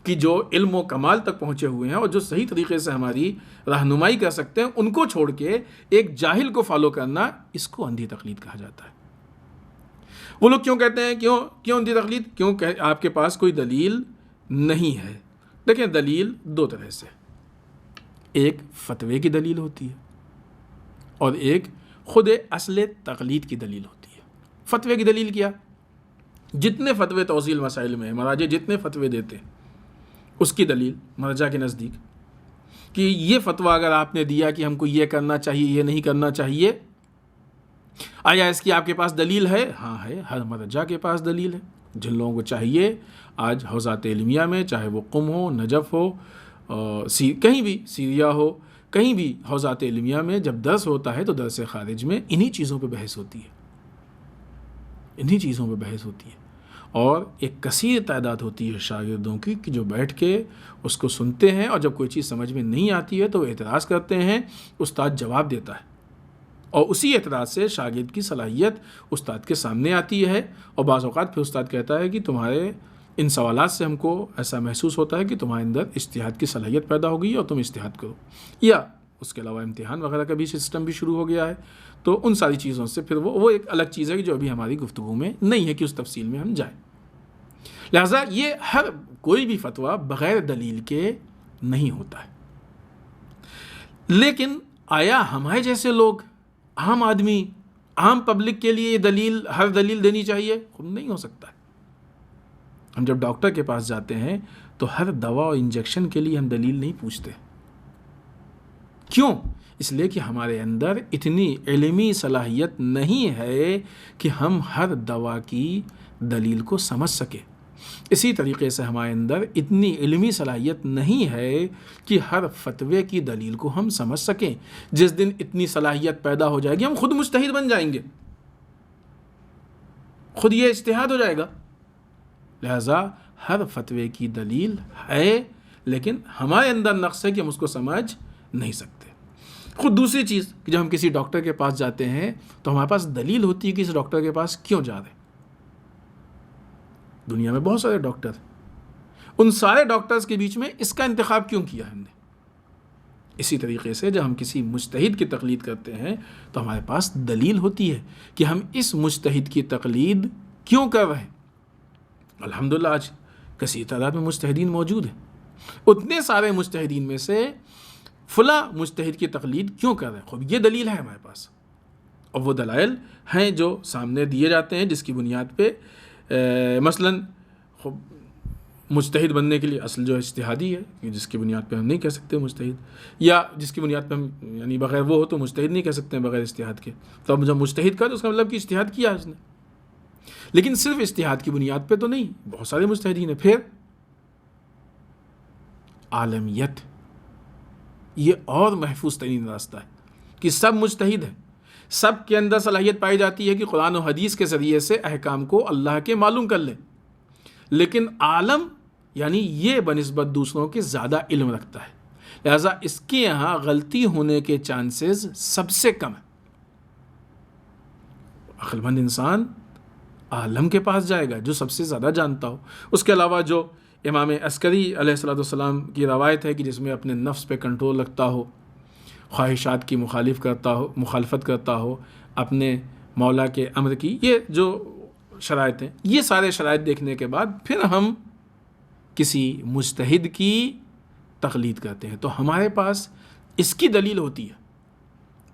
کہ جو علم و کمال تک پہنچے ہوئے ہیں اور جو صحیح طریقے سے ہماری رہنمائی کر سکتے ہیں، ان کو چھوڑ کے ایک جاہل کو فالو کرنا، اس کو اندھی تقلید کہا جاتا ہے. وہ لوگ کیوں کہتے ہیں کیوں اندھی تقلید؟ کیوں کہ آپ کے پاس کوئی دلیل نہیں ہے. دیکھیں دلیل دو طرح سے، ایک فتوے کی دلیل ہوتی ہے اور ایک خود اصل تقلید کی دلیل ہوتی ہے. فتوے کی دلیل کیا؟ جتنے فتوے توضیح مسائل میں ہیں، مراجع جتنے فتوے دیتے ہیں، اس کی دلیل مرجع کے نزدیک کہ یہ فتویٰ اگر آپ نے دیا کہ ہم کو یہ کرنا چاہیے، یہ نہیں کرنا چاہیے، آیا اس کی آپ کے پاس دلیل ہے؟ ہاں ہے، ہر مرجع کے پاس دلیل ہے. جن لوگوں کو چاہیے آج حوزات علمیہ میں، چاہے وہ قم ہو، نجف ہو، کہیں بھی سیریا ہو، کہیں بھی حوزات علمیہ میں جب درس ہوتا ہے تو درس خارج میں انہی چیزوں پہ بحث ہوتی ہے، اور ایک کثیر تعداد ہوتی ہے شاگردوں کی کہ جو بیٹھ کے اس کو سنتے ہیں، اور جب کوئی چیز سمجھ میں نہیں آتی ہے تو وہ اعتراض کرتے ہیں، استاد جواب دیتا ہے، اور اسی اعتراض سے شاگرد کی صلاحیت استاد کے سامنے آتی ہے. اور بعض اوقات پھر استاد کہتا ہے کہ تمہارے ان سوالات سے ہم کو ایسا محسوس ہوتا ہے کہ تمہارے اندر اجتہاد کی صلاحیت پیدا ہو گئی ہے اور تم اجتہاد کرو. یا اس کے علاوہ امتحان وغیرہ کا بھی سسٹم بھی شروع ہو گیا ہے. تو ان ساری چیزوں سے پھر وہ ایک الگ چیز ہے کہ جو ابھی ہماری گفتگو میں نہیں ہے کہ اس تفصیل میں ہم جائیں. لہٰذا یہ ہر کوئی بھی فتویٰ بغیر دلیل کے نہیں ہوتا ہے. لیکن آیا ہمارے جیسے لوگ، عام آدمی، عام پبلک کے لیے یہ ہر دلیل دینی چاہیے؟ نہیں ہو سکتا. ہم جب ڈاکٹر کے پاس جاتے ہیں تو ہر دوا اور انجیکشن کے لیے ہم دلیل نہیں پوچھتے. کیوں؟ اس لیے کہ ہمارے اندر اتنی علمی صلاحیت نہیں ہے کہ ہم ہر دوا کی دلیل کو سمجھ سکیں. اسی طریقے سے ہمارے اندر اتنی علمی صلاحیت نہیں ہے کہ ہر فتوے کی دلیل کو ہم سمجھ سکیں. جس دن اتنی صلاحیت پیدا ہو جائے گی ہم خود مجتہد بن جائیں گے، خود یہ اجتہاد ہو جائے گا. لہذا ہر فتوے کی دلیل ہے، لیکن ہمارے اندر نقص ہے کہ ہم اس کو سمجھ نہیں سکتے. خود دوسری چیز کہ جب ہم کسی ڈاکٹر کے پاس جاتے ہیں تو ہمارے پاس دلیل ہوتی ہے کہ اس ڈاکٹر کے پاس کیوں جا رہے ہیں. دنیا میں بہت سارے ڈاکٹر ہیں، ان سارے ڈاکٹرز کے بیچ میں اس کا انتخاب کیوں کیا ہم نے؟ اسی طریقے سے جب ہم کسی مجتہد کی تقلید کرتے ہیں تو ہمارے پاس دلیل ہوتی ہے کہ ہم اس مجتہد کی تقلید کیوں کر رہے ہیں. الحمدللہ آج کثیر تعداد میں مجتہدین موجود ہیں. اتنے سارے مجتہدین میں سے فلاں مجتہد کی تقلید کیوں کر رہے ہیں؟ خوب یہ دلیل ہے ہمارے پاس، اور وہ دلائل ہیں جو سامنے دیے جاتے ہیں، جس کی بنیاد پہ مثلاً مجتہد بننے کے لیے اصل جو اجتہادی ہے، جس کی بنیاد پہ ہم نہیں کہہ سکتے مجتہد، یا جس کی بنیاد پہ ہم یعنی بغیر وہ ہو تو مجتہد نہیں کہہ سکتے ہیں بغیر اجتہاد کے. تو اب جب مجتہد کا تو اس کا مطلب کہ اجتہاد کیا ہے اس نے. لیکن صرف اجتہاد کی بنیاد پہ تو نہیں، بہت سارے مجتہدین ہیں. پھر عالمیت، یہ اور محفوظ ترین راستہ ہے کہ سب مجتہد ہیں، سب کے اندر صلاحیت پائی جاتی ہے کہ قرآن و حدیث کے ذریعے سے احکام کو اللہ کے معلوم کر لیں. لیکن عالم یعنی یہ بنسبت دوسروں کے زیادہ علم رکھتا ہے، لہذا اس کے یہاں غلطی ہونے کے چانسز سب سے کم ہیں. عقل مند انسان عالم کے پاس جائے گا جو سب سے زیادہ جانتا ہو. اس کے علاوہ جو امام عسکری علیہ السلام کی روایت ہے کہ جس میں اپنے نفس پہ کنٹرول رکھتا ہو، خواہشات کی مخالفت کرتا ہو، اپنے مولا کے امر کی، یہ جو شرائط ہیں، یہ سارے شرائط دیکھنے کے بعد پھر ہم کسی مجتہد کی تقلید کرتے ہیں. تو ہمارے پاس اس کی دلیل ہوتی ہے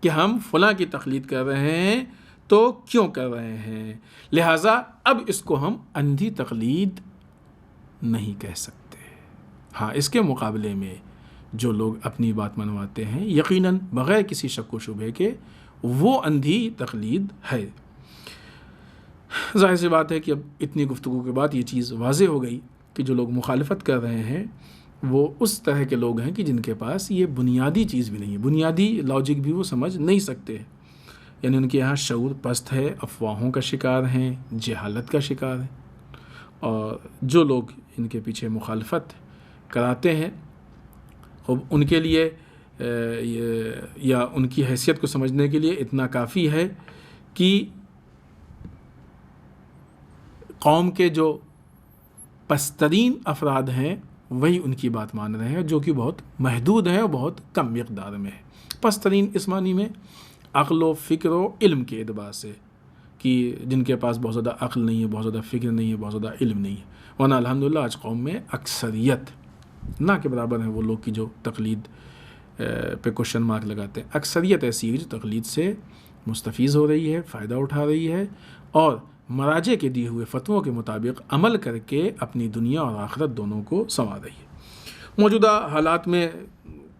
کہ ہم فلاں کی تقلید کر رہے ہیں تو کیوں کر رہے ہیں. لہٰذا اب اس کو ہم اندھی تقلید نہیں کہہ سکتے. ہاں، اس کے مقابلے میں جو لوگ اپنی بات منواتے ہیں یقیناً بغیر کسی شک و شبہ کے وہ اندھی تقلید ہے۔ ظاہر سی بات ہے کہ اب اتنی گفتگو کے بعد یہ چیز واضح ہو گئی کہ جو لوگ مخالفت کر رہے ہیں وہ اس طرح کے لوگ ہیں کہ جن کے پاس یہ بنیادی چیز بھی نہیں ہے، بنیادی لاجک بھی وہ سمجھ نہیں سکتے، یعنی ان کے یہاں شعور پست ہے، افواہوں کا شکار ہیں، جہالت کا شکار ہیں، اور جو لوگ ان کے پیچھے مخالفت کراتے ہیں اب ان کے لیے یا ان کی حیثیت کو سمجھنے کے لیے اتنا کافی ہے کہ قوم کے جو پسترین افراد ہیں وہی ان کی بات مان رہے ہیں، جو کہ بہت محدود ہیں اور بہت کم مقدار میں ہے۔ پسترین اس معنی میں عقل و فکر و علم کے اعتبار سے کہ جن کے پاس بہت زیادہ عقل نہیں ہے، بہت زیادہ فکر نہیں ہے، بہت زیادہ علم نہیں ہے، ورنہ الحمدللہ آج قوم میں اکثریت نہ کے برابر ہیں وہ لوگ کی جو تقلید پہ کوشچن مارک لگاتے ہیں، اکثریت ایسی ہے جو تقلید سے مستفیض ہو رہی ہے، فائدہ اٹھا رہی ہے اور مراجع کے دیے ہوئے فتووں کے مطابق عمل کر کے اپنی دنیا اور آخرت دونوں کو سنوار رہی ہے۔ موجودہ حالات میں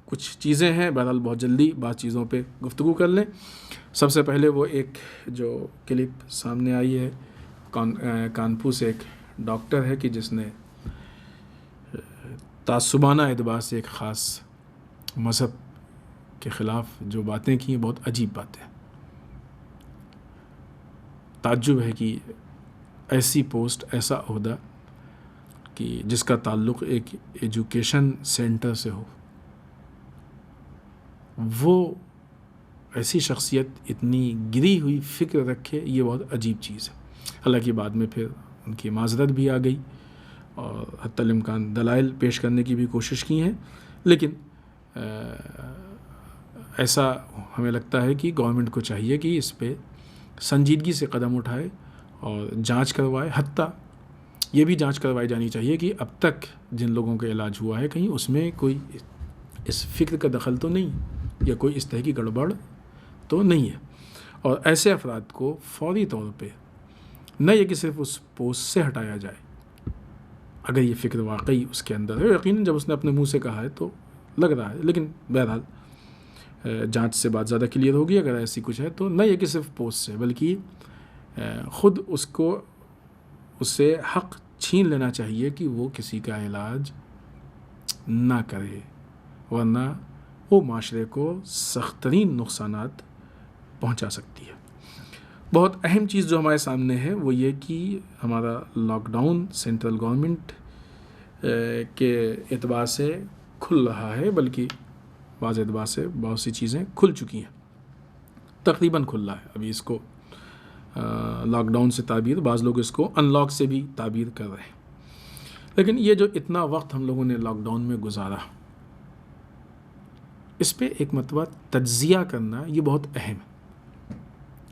کچھ چیزیں ہیں، بہرحال بہت جلدی بعض چیزوں پہ گفتگو کر لیں۔ سب سے پہلے وہ ایک جو کلپ سامنے آئی ہے کانپور سے ایک ڈاکٹر ہے کہ جس نے تعصبانہ اعتبار سے ایک خاص مذہب کے خلاف جو باتیں کی، بہت عجیب باتیں۔ تعجب ہے کہ ایسی پوسٹ، ایسا عہدہ کہ جس کا تعلق ایک ایجوکیشن سینٹر سے ہو، وہ ایسی شخصیت اتنی گری ہوئی فکر رکھے، یہ بہت عجیب چیز ہے۔ حالانکہ بعد میں پھر ان کی معذرت بھی آ گئی اور حتی الامکان دلائل پیش کرنے کی بھی کوشش کی ہیں، لیکن ایسا ہمیں لگتا ہے کہ گورنمنٹ کو چاہیے کہ اس پہ سنجیدگی سے قدم اٹھائے اور جانچ کروائے، حتیٰ یہ بھی جانچ کروائی جانی چاہیے کہ اب تک جن لوگوں کا علاج ہوا ہے کہیں اس میں کوئی اس فکر کا دخل تو نہیں یا کوئی اس طرح کی گڑبڑ تو نہیں ہے، اور ایسے افراد کو فوری طور پہ نہ یہ کہ صرف اس پوسٹ سے ہٹایا جائے اگر یہ فکر واقعی اس کے اندر ہے، یقیناً جب اس نے اپنے منہ سے کہا ہے تو لگ رہا ہے، لیکن بہرحال جانچ سے بات زیادہ کلیئر ہوگی اگر ایسی کچھ ہے تو، نہ یہ کہ صرف پوسٹ سے بلکہ خود اس کو اس سے حق چھین لینا چاہیے کہ وہ کسی کا علاج نہ کرے، ورنہ وہ معاشرے کو سخت ترین نقصانات پہنچا سکتی ہے۔ بہت اہم چیز جو ہمارے سامنے ہے وہ یہ کہ ہمارا لاک ڈاؤن سینٹرل گورنمنٹ کے اعتبار سے کھل رہا ہے، بلکہ بعض اعتبار سے بہت سی چیزیں کھل چکی ہیں، تقریباً کھل رہا ہے۔ ابھی اس کو لاک ڈاؤن سے تعبیر، بعض لوگ اس کو ان لاک سے بھی تعبیر کر رہے ہیں، لیکن یہ جو اتنا وقت ہم لوگوں نے لاک ڈاؤن میں گزارا، اس پہ ایک مرتبہ تجزیہ کرنا یہ بہت اہم ہے،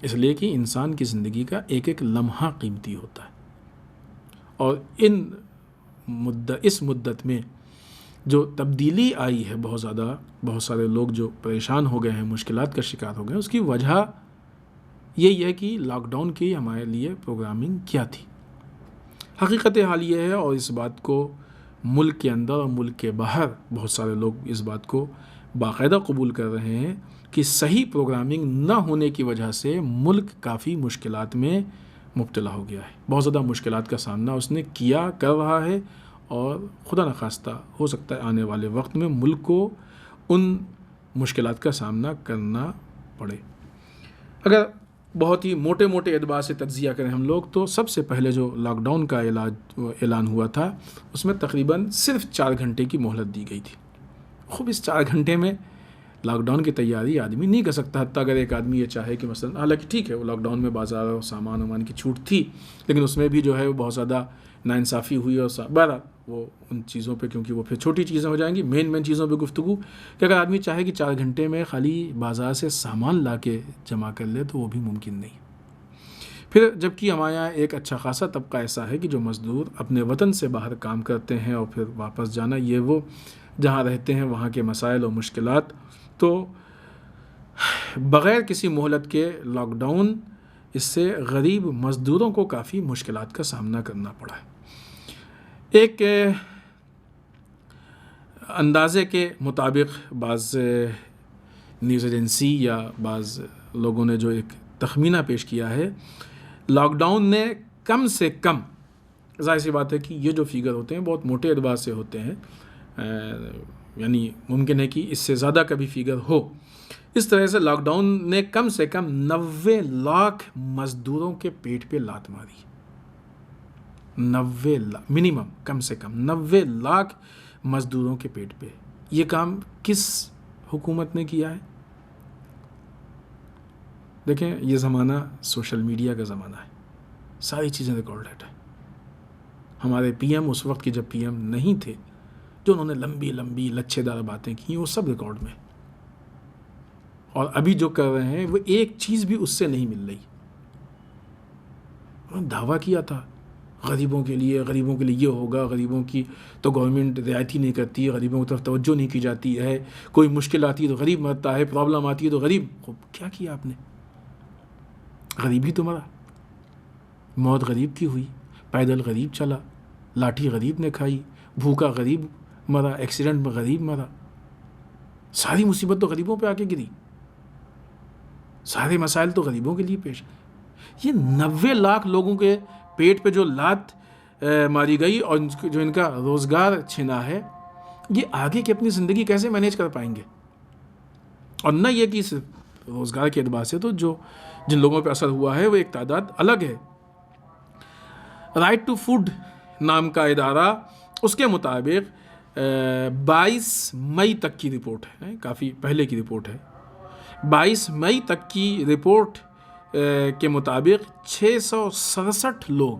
اس لیے کہ انسان کی زندگی کا ایک ایک لمحہ قیمتی ہوتا ہے، اور اس مدت میں جو تبدیلی آئی ہے بہت زیادہ، بہت سارے لوگ جو پریشان ہو گئے ہیں، مشکلات کا شکار ہو گئے ہیں، اس کی وجہ یہی ہے کہ لاک ڈاؤن کی ہمارے لیے پروگرامنگ کیا تھی۔ حقیقت حال یہ ہے، اور اس بات کو ملک کے اندر اور ملک کے باہر بہت سارے لوگ اس بات کو باقاعدہ قبول کر رہے ہیں کہ صحیح پروگرامنگ نہ ہونے کی وجہ سے ملک کافی مشکلات میں مبتلا ہو گیا ہے، بہت زیادہ مشکلات کا سامنا اس نے کیا، کر رہا ہے، اور خدا نخواستہ ہو سکتا ہے آنے والے وقت میں ملک کو ان مشکلات کا سامنا کرنا پڑے۔ اگر بہت ہی موٹے اعتبار سے تجزیہ کریں ہم لوگ تو سب سے پہلے جو لاک ڈاؤن کا اعلان ہوا تھا اس میں تقریباً صرف 4 گھنٹے کی مہلت دی گئی تھی۔ خوب اس 4 گھنٹے میں لاک ڈاؤن کی تیاری آدمی نہیں کر سکتا، حتیٰ اگر ایک آدمی یہ چاہے کہ مثلا، حالانکہ ٹھیک ہے وہ لاک ڈاؤن میں بازار اور سامان کی چھوٹ تھی، لیکن اس میں بھی جو ہے وہ بہت زیادہ ناانصافی ہوئی، اور بہرحال وہ ان چیزوں پہ، کیونکہ وہ پھر چھوٹی چیزیں ہو جائیں گی، مین چیزوں پہ گفتگو کہ اگر آدمی چاہے کہ 4 گھنٹے میں خالی بازار سے سامان لا کے جمع کر لے تو وہ بھی ممکن نہیں۔ پھر جبکہ ہمارے یہاں ایک اچھا خاصا طبقہ ایسا ہے کہ جو مزدور اپنے وطن سے باہر کام کرتے ہیں اور پھر واپس جانا، یہ وہ جہاں رہتے ہیں وہاں کے مسائل اور مشکلات، تو بغیر کسی مہلت کے لاک ڈاؤن، اس سے غریب مزدوروں کو کافی مشکلات کا سامنا کرنا پڑا ہے۔ ایک اندازے کے مطابق بعض نیوز ایجنسی یا بعض لوگوں نے جو ایک تخمینہ پیش کیا ہے، لاک ڈاؤن نے کم سے کم، ظاہر سی بات ہے کہ یہ جو فیگر ہوتے ہیں بہت موٹے اعتبار سے ہوتے ہیں، یعنی ممکن ہے کہ اس سے زیادہ کبھی فیگر ہو، اس طرح سے لاک ڈاؤن نے کم سے کم 90 لاکھ مزدوروں کے پیٹ پہ لات ماری. 90 لاکھ منیمم، کم سے کم 90 لاکھ مزدوروں کے پیٹ پہ. یہ کام کس حکومت نے کیا ہے؟ دیکھیں، یہ زمانہ سوشل میڈیا کا زمانہ ہے، ساری چیزیں ریکارڈڈ ہیں. ہمارے پی ایم اس وقت کے جب پی ایم نہیں تھے، جو انہوں نے لمبی لمبی لچھے دار باتیں کی، وہ سب ریکارڈ میں. اور ابھی جو کر رہے ہیں وہ ایک چیز بھی اس سے نہیں مل رہی. انہوں نے دعویٰ کیا تھا غریبوں کے لیے یہ ہوگا، غریبوں کی تو گورنمنٹ رعایتی نہیں کرتی، غریبوں کی طرف توجہ نہیں کی جاتی ہے، کوئی مشکل آتی ہے تو غریب مرتا ہے، پرابلم آتی ہے تو غریب. کیا کیا آپ نے؟ غریب ہی تو مرا، موت غریب کی ہوئی، پیدل غریب چلا، لاٹھی غریب نے کھائی، بھوکا غریب مرا، ایکسیڈنٹ میں غریب مرا. ساری مصیبت تو غریبوں پہ آ کے گری، سارے مسائل تو غریبوں کے لیے پیش. یہ 90 لاکھ لوگوں کے پیٹ پہ جو لات ماری گئی اور جو ان کا روزگار چھنا ہے، یہ آگے کی اپنی زندگی کیسے مینیج کر پائیں گے؟ اور نہ یہ کہ صرف روزگار کے اعتبار سے تو جن لوگوں پہ اثر ہوا ہے وہ ایک تعداد الگ ہے. رائٹ ٹو فوڈ نام کا ادارہ، اس کے مطابق 22 مئی تک کی رپورٹ ہے، کافی پہلے کی رپورٹ ہے، 22 مئی تک کی رپورٹ کے مطابق 667 لوگ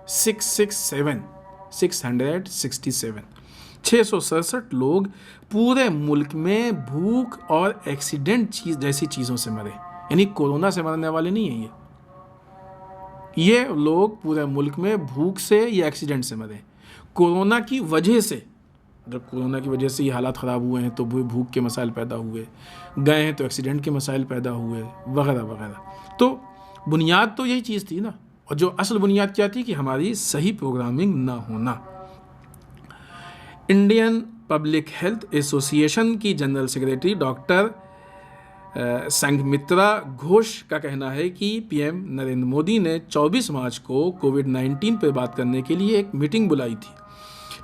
667 لوگ پورے ملک میں بھوک اور ایکسیڈنٹ جیسی چیزوں سے مرے. یعنی کورونا سے مرنے والے نہیں ہیں، یہ لوگ پورے ملک میں بھوک سے یا ایکسیڈنٹ سے مرے. کورونا کی وجہ سے، جب کورونا کی وجہ سے یہ حالات خراب ہوئے ہیں تو بھوک کے مسائل پیدا ہوئے، گئے ہیں تو ایکسیڈنٹ کے مسائل پیدا ہوئے، وغیرہ وغیرہ. تو بنیاد تو یہی چیز تھی نا. اور جو اصل بنیاد کیا تھی کہ ہماری صحیح پروگرامنگ نہ ہونا. انڈین پبلک ہیلتھ ایسوسی ایشن کی جنرل سیکریٹری ڈاکٹر سنگھمترا گھوش کا کہنا ہے کہ پی ایم نریندر مودی نے 24 مارچ کو کووڈ-19 پر بات کرنے کے لیے ایک میٹنگ بلائی تھی،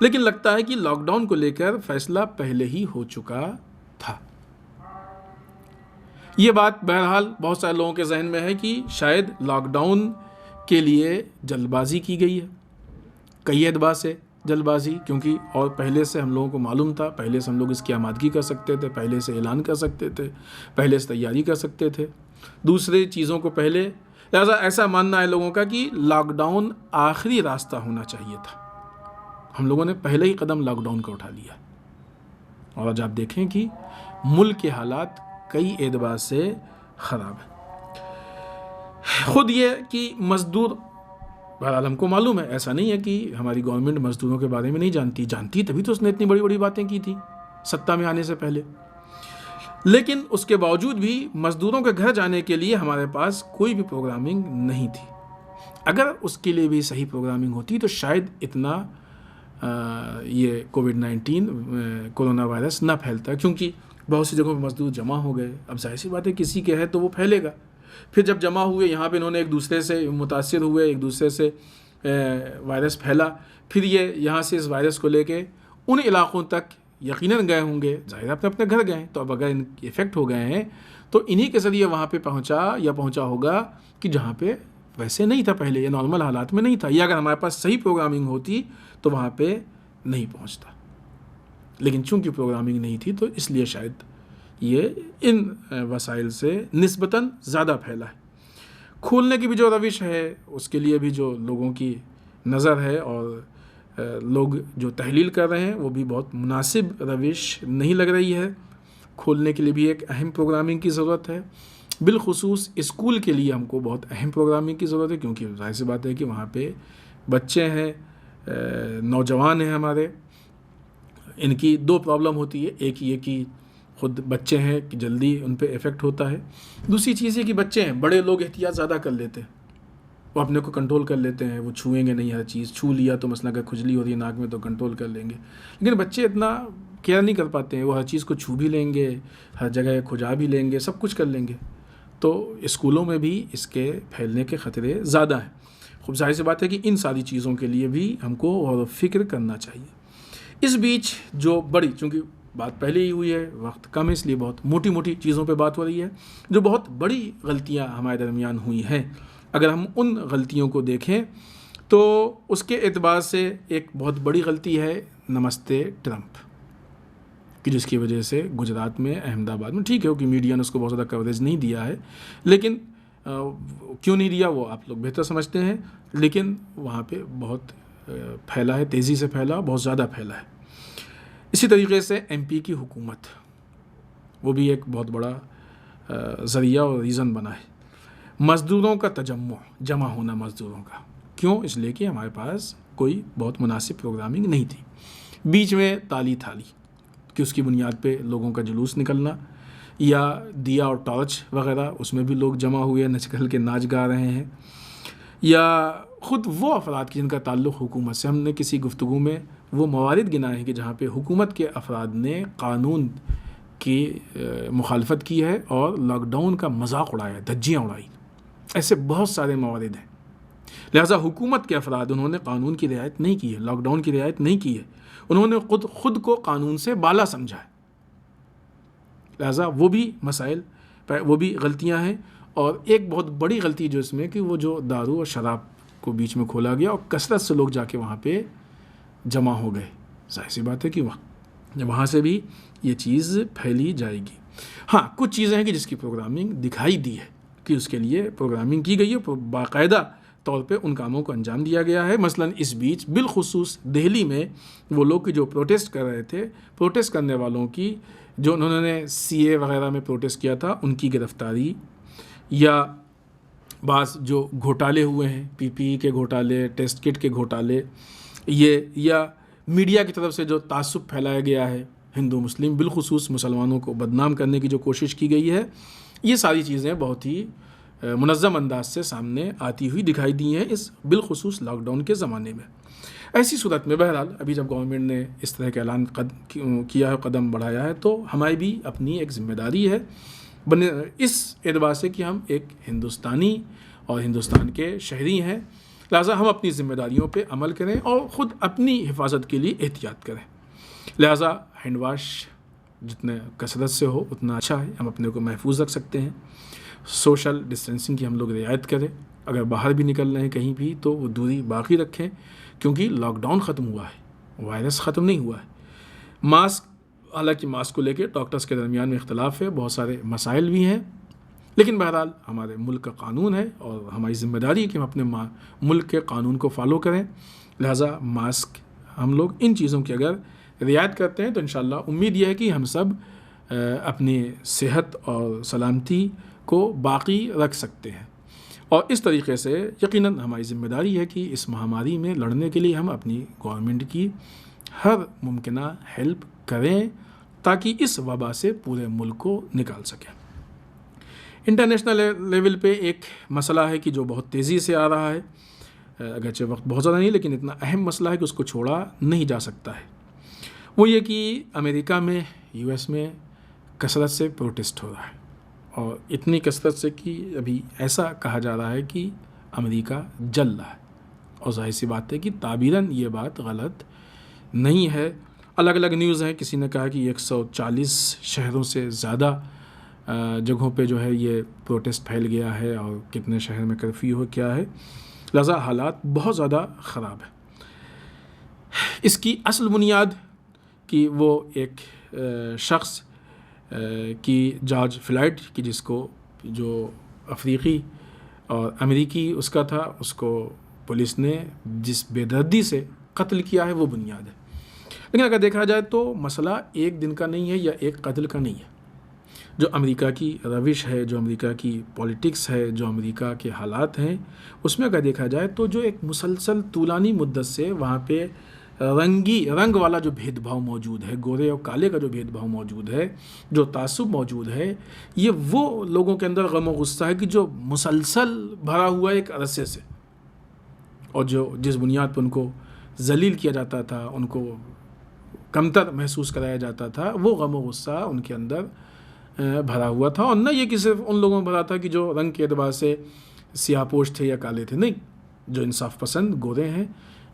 لیکن لگتا ہے کہ لاک ڈاؤن کو لے کر فیصلہ پہلے ہی ہو چکا تھا. یہ بات بہرحال بہت سارے لوگوں کے ذہن میں ہے کہ شاید لاک ڈاؤن کے لیے جلد بازی کی گئی ہے. کئی اعتبار سے جلد بازی، کیونکہ اور پہلے سے ہم لوگوں کو معلوم تھا، پہلے سے ہم لوگ اس کی آمادگی کر سکتے تھے، پہلے سے اعلان کر سکتے تھے، پہلے سے تیاری کر سکتے تھے دوسرے چیزوں کو پہلے. لہٰذا ایسا ماننا ہے لوگوں کا کہ لاک ڈاؤن آخری راستہ ہونا چاہیے تھا. ہم لوگوں نے پہلے ہی قدم لاک ڈاؤن کا اٹھا لیا. اور آج آپ دیکھیں کہ ملک کے حالات کئی اعتبار سے خراب ہیں. خود یہ کہ مزدور، بہرحال ہم کو معلوم ہے، ایسا نہیں ہے کہ ہماری گورنمنٹ مزدوروں کے بارے میں نہیں جانتی تبھی تو اس نے اتنی بڑی بڑی باتیں کی تھی سطح میں آنے سے پہلے. لیکن اس کے باوجود بھی مزدوروں کے گھر جانے کے لیے ہمارے پاس کوئی بھی پروگرامنگ نہیں تھی. اگر اس کے لیے بھی صحیح پروگرامنگ ہوتی تو شاید اتنا یہ کووڈ-19 کورونا وائرس نہ پھیلتا، کیونکہ بہت سی جگہوں پہ مزدور جمع ہو گئے. اب ظاہر سی بات ہے کسی کے ہے تو وہ پھیلے گا. پھر جب جمع ہوئے یہاں پہ انہوں نے ایک دوسرے سے متاثر ہوئے، ایک دوسرے سے وائرس پھیلا، پھر یہ یہاں سے اس وائرس کو لے کے ان علاقوں تک یقیناً گئے ہوں گے. ظاہر اپنے گھر گئے، تو اب اگر ان افیکٹ ہو گئے ہیں تو انہی کے ذریعے وہاں پہ پہنچا ہوگا کہ جہاں پہ ویسے نہیں تھا پہلے، یہ نارمل حالات میں نہیں تھا. یا اگر ہمارے پاس صحیح پروگرامنگ ہوتی تو وہاں پہ نہیں پہنچتا. لیکن چونکہ پروگرامنگ نہیں تھی تو اس لیے شاید یہ ان وسائل سے نسبتاً زیادہ پھیلا ہے. کھولنے کی بھی جو روش ہے اس کے لیے بھی جو لوگوں کی نظر ہے اور لوگ جو تحلیل کر رہے ہیں وہ بھی بہت مناسب روش نہیں لگ رہی ہے. کھولنے کے لیے بھی ایک اہم پروگرامنگ کی ضرورت ہے. بالخصوص اسکول کے لیے ہم کو بہت اہم پروگرامنگ کی ضرورت ہے، کیونکہ ظاہر سی بات ہے کہ وہاں پہ بچے ہیں، نوجوان ہیں ہمارے. ان کی دو پرابلم ہوتی ہے، ایک یہ کہ خود بچے ہیں کہ جلدی ان پہ افیکٹ ہوتا ہے. دوسری چیز یہ کہ بچے ہیں، بڑے لوگ احتیاط زیادہ کر لیتے ہیں، وہ اپنے کو کنٹرول کر لیتے ہیں، وہ چھوئیں گے نہیں ہر چیز. چھو لیا تو مثلا اگر کھجلی ہو رہی ہے ناک میں تو کنٹرول کر لیں گے. لیکن بچے اتنا کیئر نہیں کر پاتے ہیں، وہ ہر چیز کو چھو بھی لیں گے، ہر جگہ کھجا بھی لیں گے، سب کچھ کر لیں گے، تو اسکولوں میں بھی اس کے پھیلنے کے خطرے زیادہ ہیں۔ خوب ظاہر سی بات ہے کہ ان ساری چیزوں کے لیے بھی ہم کو غور و فکر کرنا چاہیے۔ اس بیچ جو بڑی، چونکہ بات پہلے ہی ہوئی ہے، وقت کم ہے، اس لیے بہت موٹی موٹی چیزوں پہ بات ہو رہی ہے، جو بہت بڑی غلطیاں ہمارے درمیان ہوئی ہیں، اگر ہم ان غلطیوں کو دیکھیں تو اس کے اعتبار سے ایک بہت بڑی غلطی ہے نمستے ٹرمپ کہ جس کی وجہ سے گجرات میں، احمد آباد میں، ٹھیک ہے کہ میڈیا نے اس کو بہت زیادہ کوریج نہیں دیا ہے، لیکن کیوں نہیں دیا وہ آپ لوگ بہتر سمجھتے ہیں، لیکن وہاں پہ بہت پھیلا ہے، تیزی سے پھیلا، بہت زیادہ پھیلا ہے۔ اسی طریقے سے ایم پی کی حکومت، وہ بھی ایک بہت بڑا ذریعہ اور ریزن بنا ہے۔ مزدوروں کا جمع ہونا مزدوروں کا، کیوں؟ اس لیے کہ ہمارے پاس کوئی بہت مناسب پروگرامنگ نہیں تھی۔ بیچ میں تالی کہ اس کی بنیاد پہ لوگوں کا جلوس نکلنا، یا دیا اور ٹارچ وغیرہ، اس میں بھی لوگ جمع ہوئے نکل کے ناچ گا رہے ہیں، یا خود وہ افراد کی جن کا تعلق حکومت سے، ہم نے کسی گفتگو میں وہ موارد گنائے ہیں کہ جہاں پہ حکومت کے افراد نے قانون کی مخالفت کی ہے اور لاک ڈاؤن کا مذاق اڑایا، دھجیاں اڑائی، ایسے بہت سارے موارد ہیں۔ لہٰذا حکومت کے افراد، انہوں نے قانون کی رعایت نہیں کی ہے، لاک ڈاؤن کی رعایت نہیں کی ہے، انہوں نے خود کو قانون سے بالا سمجھا ہے، لہٰذا وہ بھی مسائل، وہ بھی غلطیاں ہیں۔ اور ایک بہت بڑی غلطی جو اس میں کہ وہ جو دارو اور شراب کو بیچ میں کھولا گیا اور کثرت سے لوگ جا کے وہاں پہ جمع ہو گئے، ظاہر سی بات ہے کہ وہاں سے بھی یہ چیز پھیلی جائے گی۔ ہاں، کچھ چیزیں ہیں کہ جس کی پروگرامنگ دکھائی دی ہے کہ اس کے لیے پروگرامنگ کی گئی ہے، باقاعدہ طور پہ ان کاموں کو انجام دیا گیا ہے۔ مثلاً اس بیچ بالخصوص دہلی میں وہ لوگ جو پروٹیسٹ کر رہے تھے، پروٹیسٹ کرنے والوں کی، جو انہوں نے سی اے وغیرہ میں پروٹیسٹ کیا تھا، ان کی گرفتاری، یا بعض جو گھوٹالے ہوئے ہیں، پی پی ای کے گھوٹالے، ٹیسٹ کٹ کے گھوٹالے، یا میڈیا کی طرف سے جو تعصب پھیلایا گیا ہے ہندو مسلم، بالخصوص مسلمانوں کو بدنام کرنے کی جو کوشش کی گئی ہے، یہ ساری چیزیں بہت ہی منظم انداز سے سامنے آتی ہوئی دکھائی دی ہیں اس بالخصوص لاک ڈاؤن کے زمانے میں۔ ایسی صورت میں بہرحال ابھی جب گورنمنٹ نے اس طرح کے اعلان کیا ہے، قدم بڑھایا ہے، تو ہماری بھی اپنی ایک ذمہ داری ہے اس اعتبار سے کہ ہم ایک ہندوستانی اور ہندوستان کے شہری ہیں، لہٰذا ہم اپنی ذمہ داریوں پہ عمل کریں اور خود اپنی حفاظت کے لیے احتیاط کریں۔ لہٰذا ہینڈ واش جتنے کثرت سے ہو اتنا اچھا ہے، ہم اپنے کو محفوظ رکھ سکتے ہیں۔ سوشل ڈسٹینسنگ کی ہم لوگ رعایت کریں، اگر باہر بھی نکل رہے ہیں کہیں بھی تو وہ دوری باقی رکھیں، کیونکہ لاک ڈاؤن ختم ہوا ہے، وائرس ختم نہیں ہوا ہے۔ ماسک، حالانکہ ماسک کو لے کے ڈاکٹرز کے درمیان میں اختلاف ہے، بہت سارے مسائل بھی ہیں، لیکن بہرحال ہمارے ملک کا قانون ہے اور ہماری ذمہ داری ہے کہ ہم اپنے ملک کے قانون کو فالو کریں، لہٰذا ماسک ہم لوگ ان چیزوں کی اگر رعایت کرتے ہیں تو انشاءاللہ امید یہ ہے کہ ہم سب اپنی صحت اور سلامتی کو باقی رکھ سکتے ہیں، اور اس طریقے سے یقیناً ہماری ذمہ داری ہے کہ اس مہاماری میں لڑنے کے لیے ہم اپنی گورنمنٹ کی ہر ممکنہ ہیلپ کریں تاکہ اس وبا سے پورے ملک کو نکال سکیں۔ انٹرنیشنل لیول پہ ایک مسئلہ ہے کہ جو بہت تیزی سے آ رہا ہے، اگرچہ وقت بہت زیادہ نہیں لیکن اتنا اہم مسئلہ ہے کہ اس کو چھوڑا نہیں جا سکتا ہے، وہ یہ کہ امریکہ میں، یو ایس میں کثرت سے پروٹیسٹ ہو رہا ہے، اور اتنی کثرت سے کہ ابھی ایسا کہا جا رہا ہے کہ امریکہ جل رہا ہے، اور ظاہر سی بات ہے کہ تعبیراً یہ بات غلط نہیں ہے۔ الگ الگ نیوز ہیں، کسی نے کہا کہ 140 شہروں سے زیادہ جگہوں پہ جو ہے یہ پروٹیسٹ پھیل گیا ہے، اور کتنے شہر میں کرفیو ہو کیا ہے، لہذا حالات بہت زیادہ خراب ہیں۔ اس کی اصل بنیاد کہ وہ ایک شخص کی جارج فلائیڈ کی، جس کو جو افریقی اور امریکی اس کا تھا، اس کو پولیس نے جس بے دردی سے قتل کیا ہے، وہ بنیاد ہے۔ لیکن اگر دیکھا جائے تو مسئلہ ایک دن کا نہیں ہے یا ایک قتل کا نہیں ہے۔ جو امریکہ کی روش ہے، جو امریکہ کی پولیٹکس ہے، جو امریکہ کے حالات ہیں، اس میں اگر دیکھا جائے تو جو ایک مسلسل طولانی مدت سے وہاں پہ رنگ والا جو بھید بھاؤ موجود ہے، گورے اور کالے کا جو بھید بھاؤ موجود ہے، جو تعصب موجود ہے، یہ وہ لوگوں کے اندر غم و غصہ ہے کہ جو مسلسل بھرا ہوا ہے ایک عرصے سے، اور جو جس بنیاد پر ان کو ذلیل کیا جاتا تھا، ان کو کمتر محسوس کرایا جاتا تھا، وہ غم و غصہ ان کے اندر بھرا ہوا تھا، اور نہ یہ کہ صرف ان لوگوں میں بھرا تھا کہ جو رنگ کے اعتبار سے سیاہ پوش تھے یا کالے تھے، نہیں، جو انصاف پسند گورے ہیں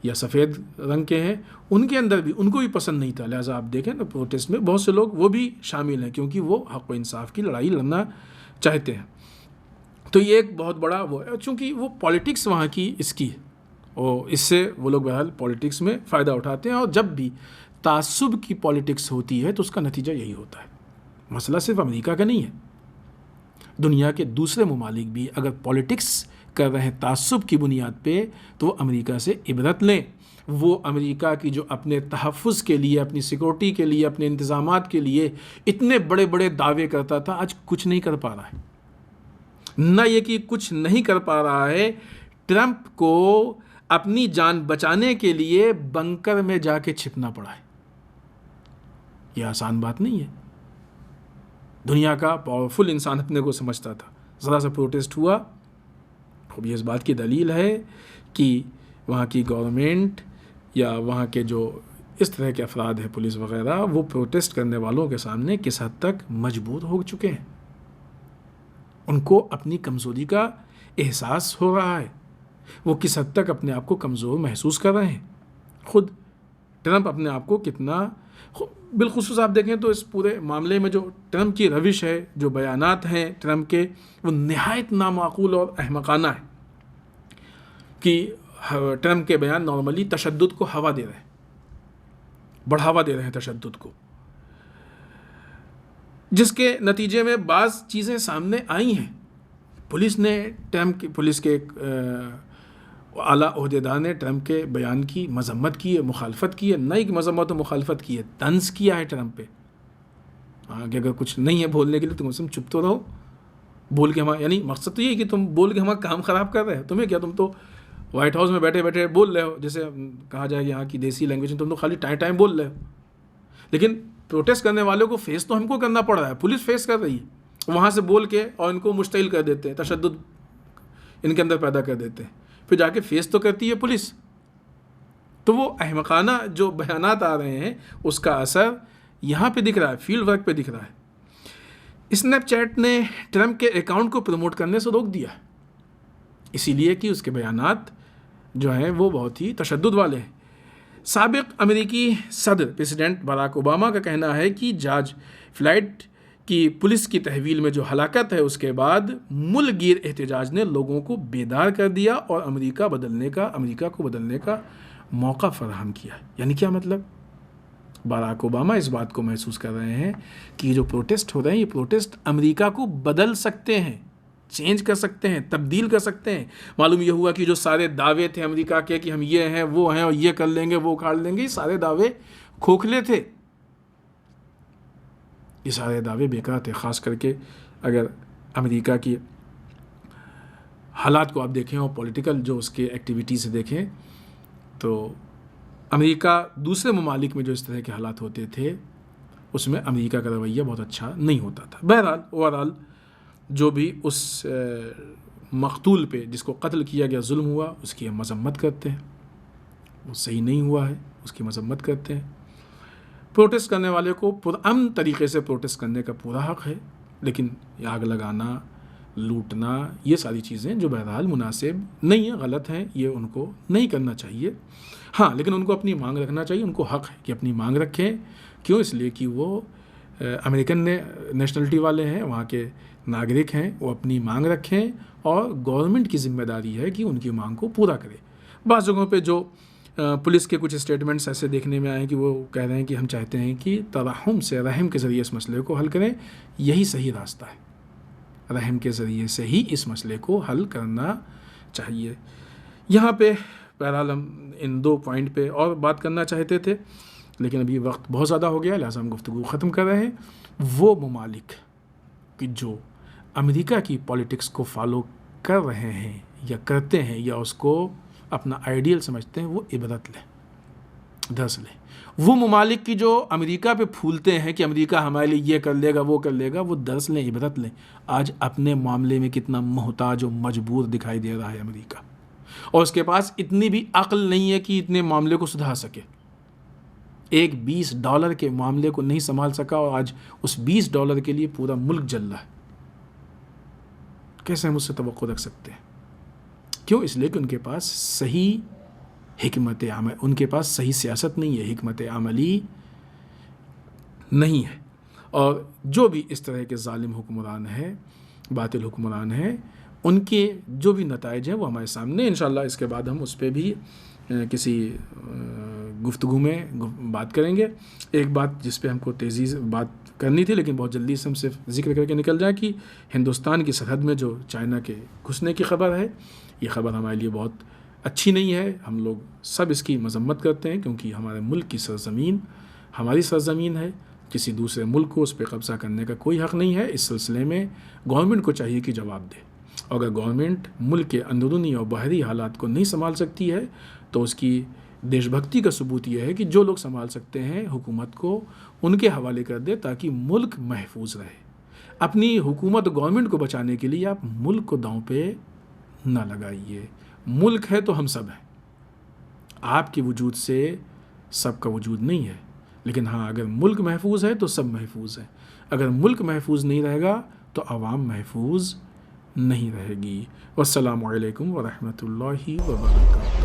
یا سفید رنگ کے ہیں ان کے اندر بھی ان کو بھی پسند نہیں تھا. لہٰذا آپ دیکھیں نا پروٹیسٹ میں بہت سے لوگ وہ بھی شامل ہیں کیونکہ وہ حق و انصاف کی لڑائی لڑنا چاہتے ہیں. تو یہ ایک بہت بڑا وہ ہے، چونکہ وہ پالیٹکس وہاں کی اس کی، اور اس سے وہ لوگ بہرحال پالیٹکس میں فائدہ اٹھاتے ہیں، اور جب بھی تعصب کی پالیٹکس ہوتی ہے تو اس کا نتیجہ یہی ہوتا ہے. مسئلہ صرف امریکہ کا نہیں ہے، دنیا کے دوسرے ممالک بھی اگر پالیٹکس کر رہے ہیں تعصب کی بنیاد پہ تو وہ امریکہ سے عبرت لیں. وہ امریکہ کی جو اپنے تحفظ کے لیے، اپنی سیکورٹی کے لیے، اپنے انتظامات کے لیے اتنے بڑے بڑے دعوے کرتا تھا، آج کچھ نہیں کر پا رہا ہے. نہ یہ کہ کچھ نہیں کر پا رہا ہے، ٹرمپ کو اپنی جان بچانے کے لیے بنکر میں جا کے چھپنا پڑا ہے. یہ آسان بات نہیں ہے. دنیا کا پاورفل انسان اپنے کو سمجھتا تھا، ذرا سا پروٹیسٹ ہوا، اب یہ اس بات کی دلیل ہے کہ وہاں کی گورنمنٹ یا وہاں کے جو اس طرح کے افراد ہیں پولیس وغیرہ، وہ پروٹیسٹ کرنے والوں کے سامنے کس حد تک مجبور ہو چکے ہیں. ان کو اپنی کمزوری کا احساس ہو رہا ہے، وہ کس حد تک اپنے آپ کو کمزور محسوس کر رہے ہیں. خود ٹرمپ اپنے آپ کو کتنا، بالخصوص آپ دیکھیں تو اس پورے معاملے میں جو ٹرمپ کی روش ہے، جو بیانات ہیں ٹرمپ کے، وہ نہایت نامعقول اور احمقانہ ہے. کہ ٹرمپ کے بیان نارملی تشدد کو ہوا دے رہے ہیں، بڑھاوا دے رہے ہیں تشدد کو، جس کے نتیجے میں بعض چیزیں سامنے آئی ہیں. پولیس نے ٹرمپ کی، پولیس کے ایک اعلیٰ عہدیدار نے ٹرمپ کے بیان کی مذمت کی ہے، مخالفت کی ہے، نہ ہی مذمت و مخالفت کی ہے، طنز کیا ہے ٹرمپ پہ. کہ اگر کچھ نہیں ہے بولنے کے لیے تو تم چپ تو رہو، بول کے ہمارا، یعنی مقصد تو یہ ہے کہ تم بول کے ہمارا کام خراب کر رہے ہو، تمہیں کیا، تم تو وائٹ ہاؤس میں بیٹھے بیٹھے بول رہے ہو، جیسے کہا جائے یہاں کی دیسی لینگویج میں تم تو خالی ٹائم بول رہے ہو. لیکن پروٹیسٹ کرنے والوں کو فیس تو ہم کو کرنا پڑ رہا ہے، پولیس فیس کر رہی ہے، وہاں سے بول کے اور ان کو مشتعل کر دیتے ہیں، تشدد ان کے اندر پیدا کر دیتے ہیں، پھر جا کے فیس تو کرتی ہے پولیس. تو وہ احمقانہ جو بیانات آ رہے ہیں اس کا اثر یہاں پہ دکھ رہا ہے، فیلڈ ورک پہ دکھ رہا ہے. اسنیپ چیٹ نے ٹرمپ کے اکاؤنٹ کو پروموٹ کرنے سے روک دیا، اسی لیے کہ اس کے بیانات جو ہیں وہ بہت ہی تشدد والے ہیں. سابق امریکی صدر پریزیڈنٹ باراک اوباما کا کہنا ہے کہ جارج فلائیڈ کی پولیس کی تحویل میں جو ہلاکت ہے اس کے بعد ملک گیر احتجاج نے لوگوں کو بیدار کر دیا اور امریکہ کو بدلنے کا موقع فراہم کیا. یعنی کیا مطلب؟ باراک اوباما اس بات کو محسوس کر رہے ہیں کہ یہ جو پروٹیسٹ ہو رہے ہیں یہ پروٹیسٹ امریکہ کو بدل سکتے ہیں، چینج کر سکتے ہیں، تبدیل کر سکتے ہیں. معلوم یہ ہوا کہ جو سارے دعوے تھے امریکہ کے کہ ہم یہ ہیں وہ ہیں اور یہ کر لیں گے وہ اکھاڑ لیں گے، یہ سارے دعوے کھوکھلے تھے، یہ سارے دعوے بیکار تھے. خاص کر کے اگر امریکہ کی حالات کو آپ دیکھیں اور پولیٹیکل جو اس کے ایکٹیویٹی سے دیکھیں تو امریکہ دوسرے ممالک میں جو اس طرح کے حالات ہوتے تھے اس میں امریکہ کا رویہ بہت اچھا نہیں ہوتا تھا. بہرحال اوورآل جو بھی اس مقتول پہ جس کو قتل کیا گیا ظلم ہوا اس کی ہم مذمت کرتے ہیں، وہ صحیح نہیں ہوا ہے اس کی مذمت کرتے ہیں. پروٹیسٹ کرنے والے کو پرامن طریقے سے پروٹیسٹ کرنے کا پورا حق ہے، لیکن آگ لگانا، لوٹنا، یہ ساری چیزیں جو بہرحال مناسب نہیں ہیں، غلط ہیں، یہ ان کو نہیں کرنا چاہیے. ہاں لیکن ان کو اپنی مانگ رکھنا چاہیے، ان کو حق ہے کہ اپنی مانگ رکھیں. کیوں؟ اس لیے کہ وہ امریکن نیشنلٹی والے ہیں، وہاں کے ناگرک ہیں، وہ اپنی مانگ رکھیں اور گورنمنٹ کی ذمہ داری ہے کہ ان کی مانگ کو پورا کرے. بعض جگہوں پہ جو پولیس کے کچھ اسٹیٹمنٹس ایسے دیکھنے میں آئے کہ وہ کہہ رہے ہیں کہ ہم چاہتے ہیں کہ ترحم سے، رحم کے ذریعے اس مسئلے کو حل کریں. یہی صحیح راستہ ہے، رحم کے ذریعے سے ہی اس مسئلے کو حل کرنا چاہیے. یہاں پہ بہرحال ہم ان 2 پوائنٹ پہ اور بات کرنا چاہتے تھے لیکن ابھی وقت بہت زیادہ ہو گیا، لہٰذا ہم گفتگو ختم کر رہے ہیں. وہ ممالک کہ جو امریکہ کی پالیٹکس کو فالو کر رہے ہیں یا کرتے ہیں یا اس کو اپنا آئیڈیل سمجھتے ہیں، وہ عبرت لیں، درس لیں. وہ ممالک کی جو امریکہ پہ پھولتے ہیں کہ امریکہ ہمارے لیے یہ کر لے گا وہ کر لے گا، وہ درس لیں، عبرت لیں. آج اپنے معاملے میں کتنا محتاج و مجبور دکھائی دے رہا ہے امریکہ، اور اس کے پاس اتنی بھی عقل نہیں ہے کہ اتنے معاملے کو سدھار سکے. ایک $20 کے معاملے کو نہیں سنبھال سکا اور آج اس $20 کے لیے پورا ملک جل رہا ہے. کیسے ہم اس سے توقع رکھ سکتے ہیں؟ کیوں؟ اس لیے کہ ان کے پاس صحیح حکمت عمل، ان کے پاس صحیح سیاست نہیں ہے، حکمت عملی نہیں ہے. اور جو بھی اس طرح کے ظالم حکمران ہیں، باطل حکمران ہیں، ان کے جو بھی نتائج ہیں وہ ہمارے سامنے. انشاءاللہ اس کے بعد ہم اس پہ بھی کسی گفتگو میں بات کریں گے. ایک بات جس پہ ہم کو تیزی سے بات کرنی تھی لیکن بہت جلدی سے ہم صرف ذکر کر کے نکل جائیں کہ ہندوستان کی سرحد میں جو چائنا کے گھسنے کی خبر ہے، یہ خبر ہمارے لیے بہت اچھی نہیں ہے. ہم لوگ سب اس کی مذمت کرتے ہیں کیونکہ ہمارے ملک کی سرزمین ہماری سرزمین ہے. کسی دوسرے ملک کو اس پہ قبضہ کرنے کا کوئی حق نہیں ہے. اس سلسلے میں گورنمنٹ کو چاہیے کہ جواب دے. اگر گورنمنٹ ملک کے اندرونی اور باہری حالات کو نہیں سنبھال سکتی ہے تو اس کی دیش بھکتی کا ثبوت یہ ہے کہ جو لوگ سنبھال سکتے ہیں حکومت کو ان کے حوالے کر دے تاکہ ملک محفوظ رہے. اپنی حکومت گورنمنٹ کو بچانے کے لیے آپ ملک کو داؤں پہ نہ لگائیے. ملک ہے تو ہم سب ہیں. آپ کے وجود سے سب کا وجود نہیں ہے، لیکن ہاں اگر ملک محفوظ ہے تو سب محفوظ ہیں. اگر ملک محفوظ نہیں رہے گا تو عوام محفوظ نہیں رہے گی. والسلام علیکم ورحمۃ اللہ وبرکاتہ.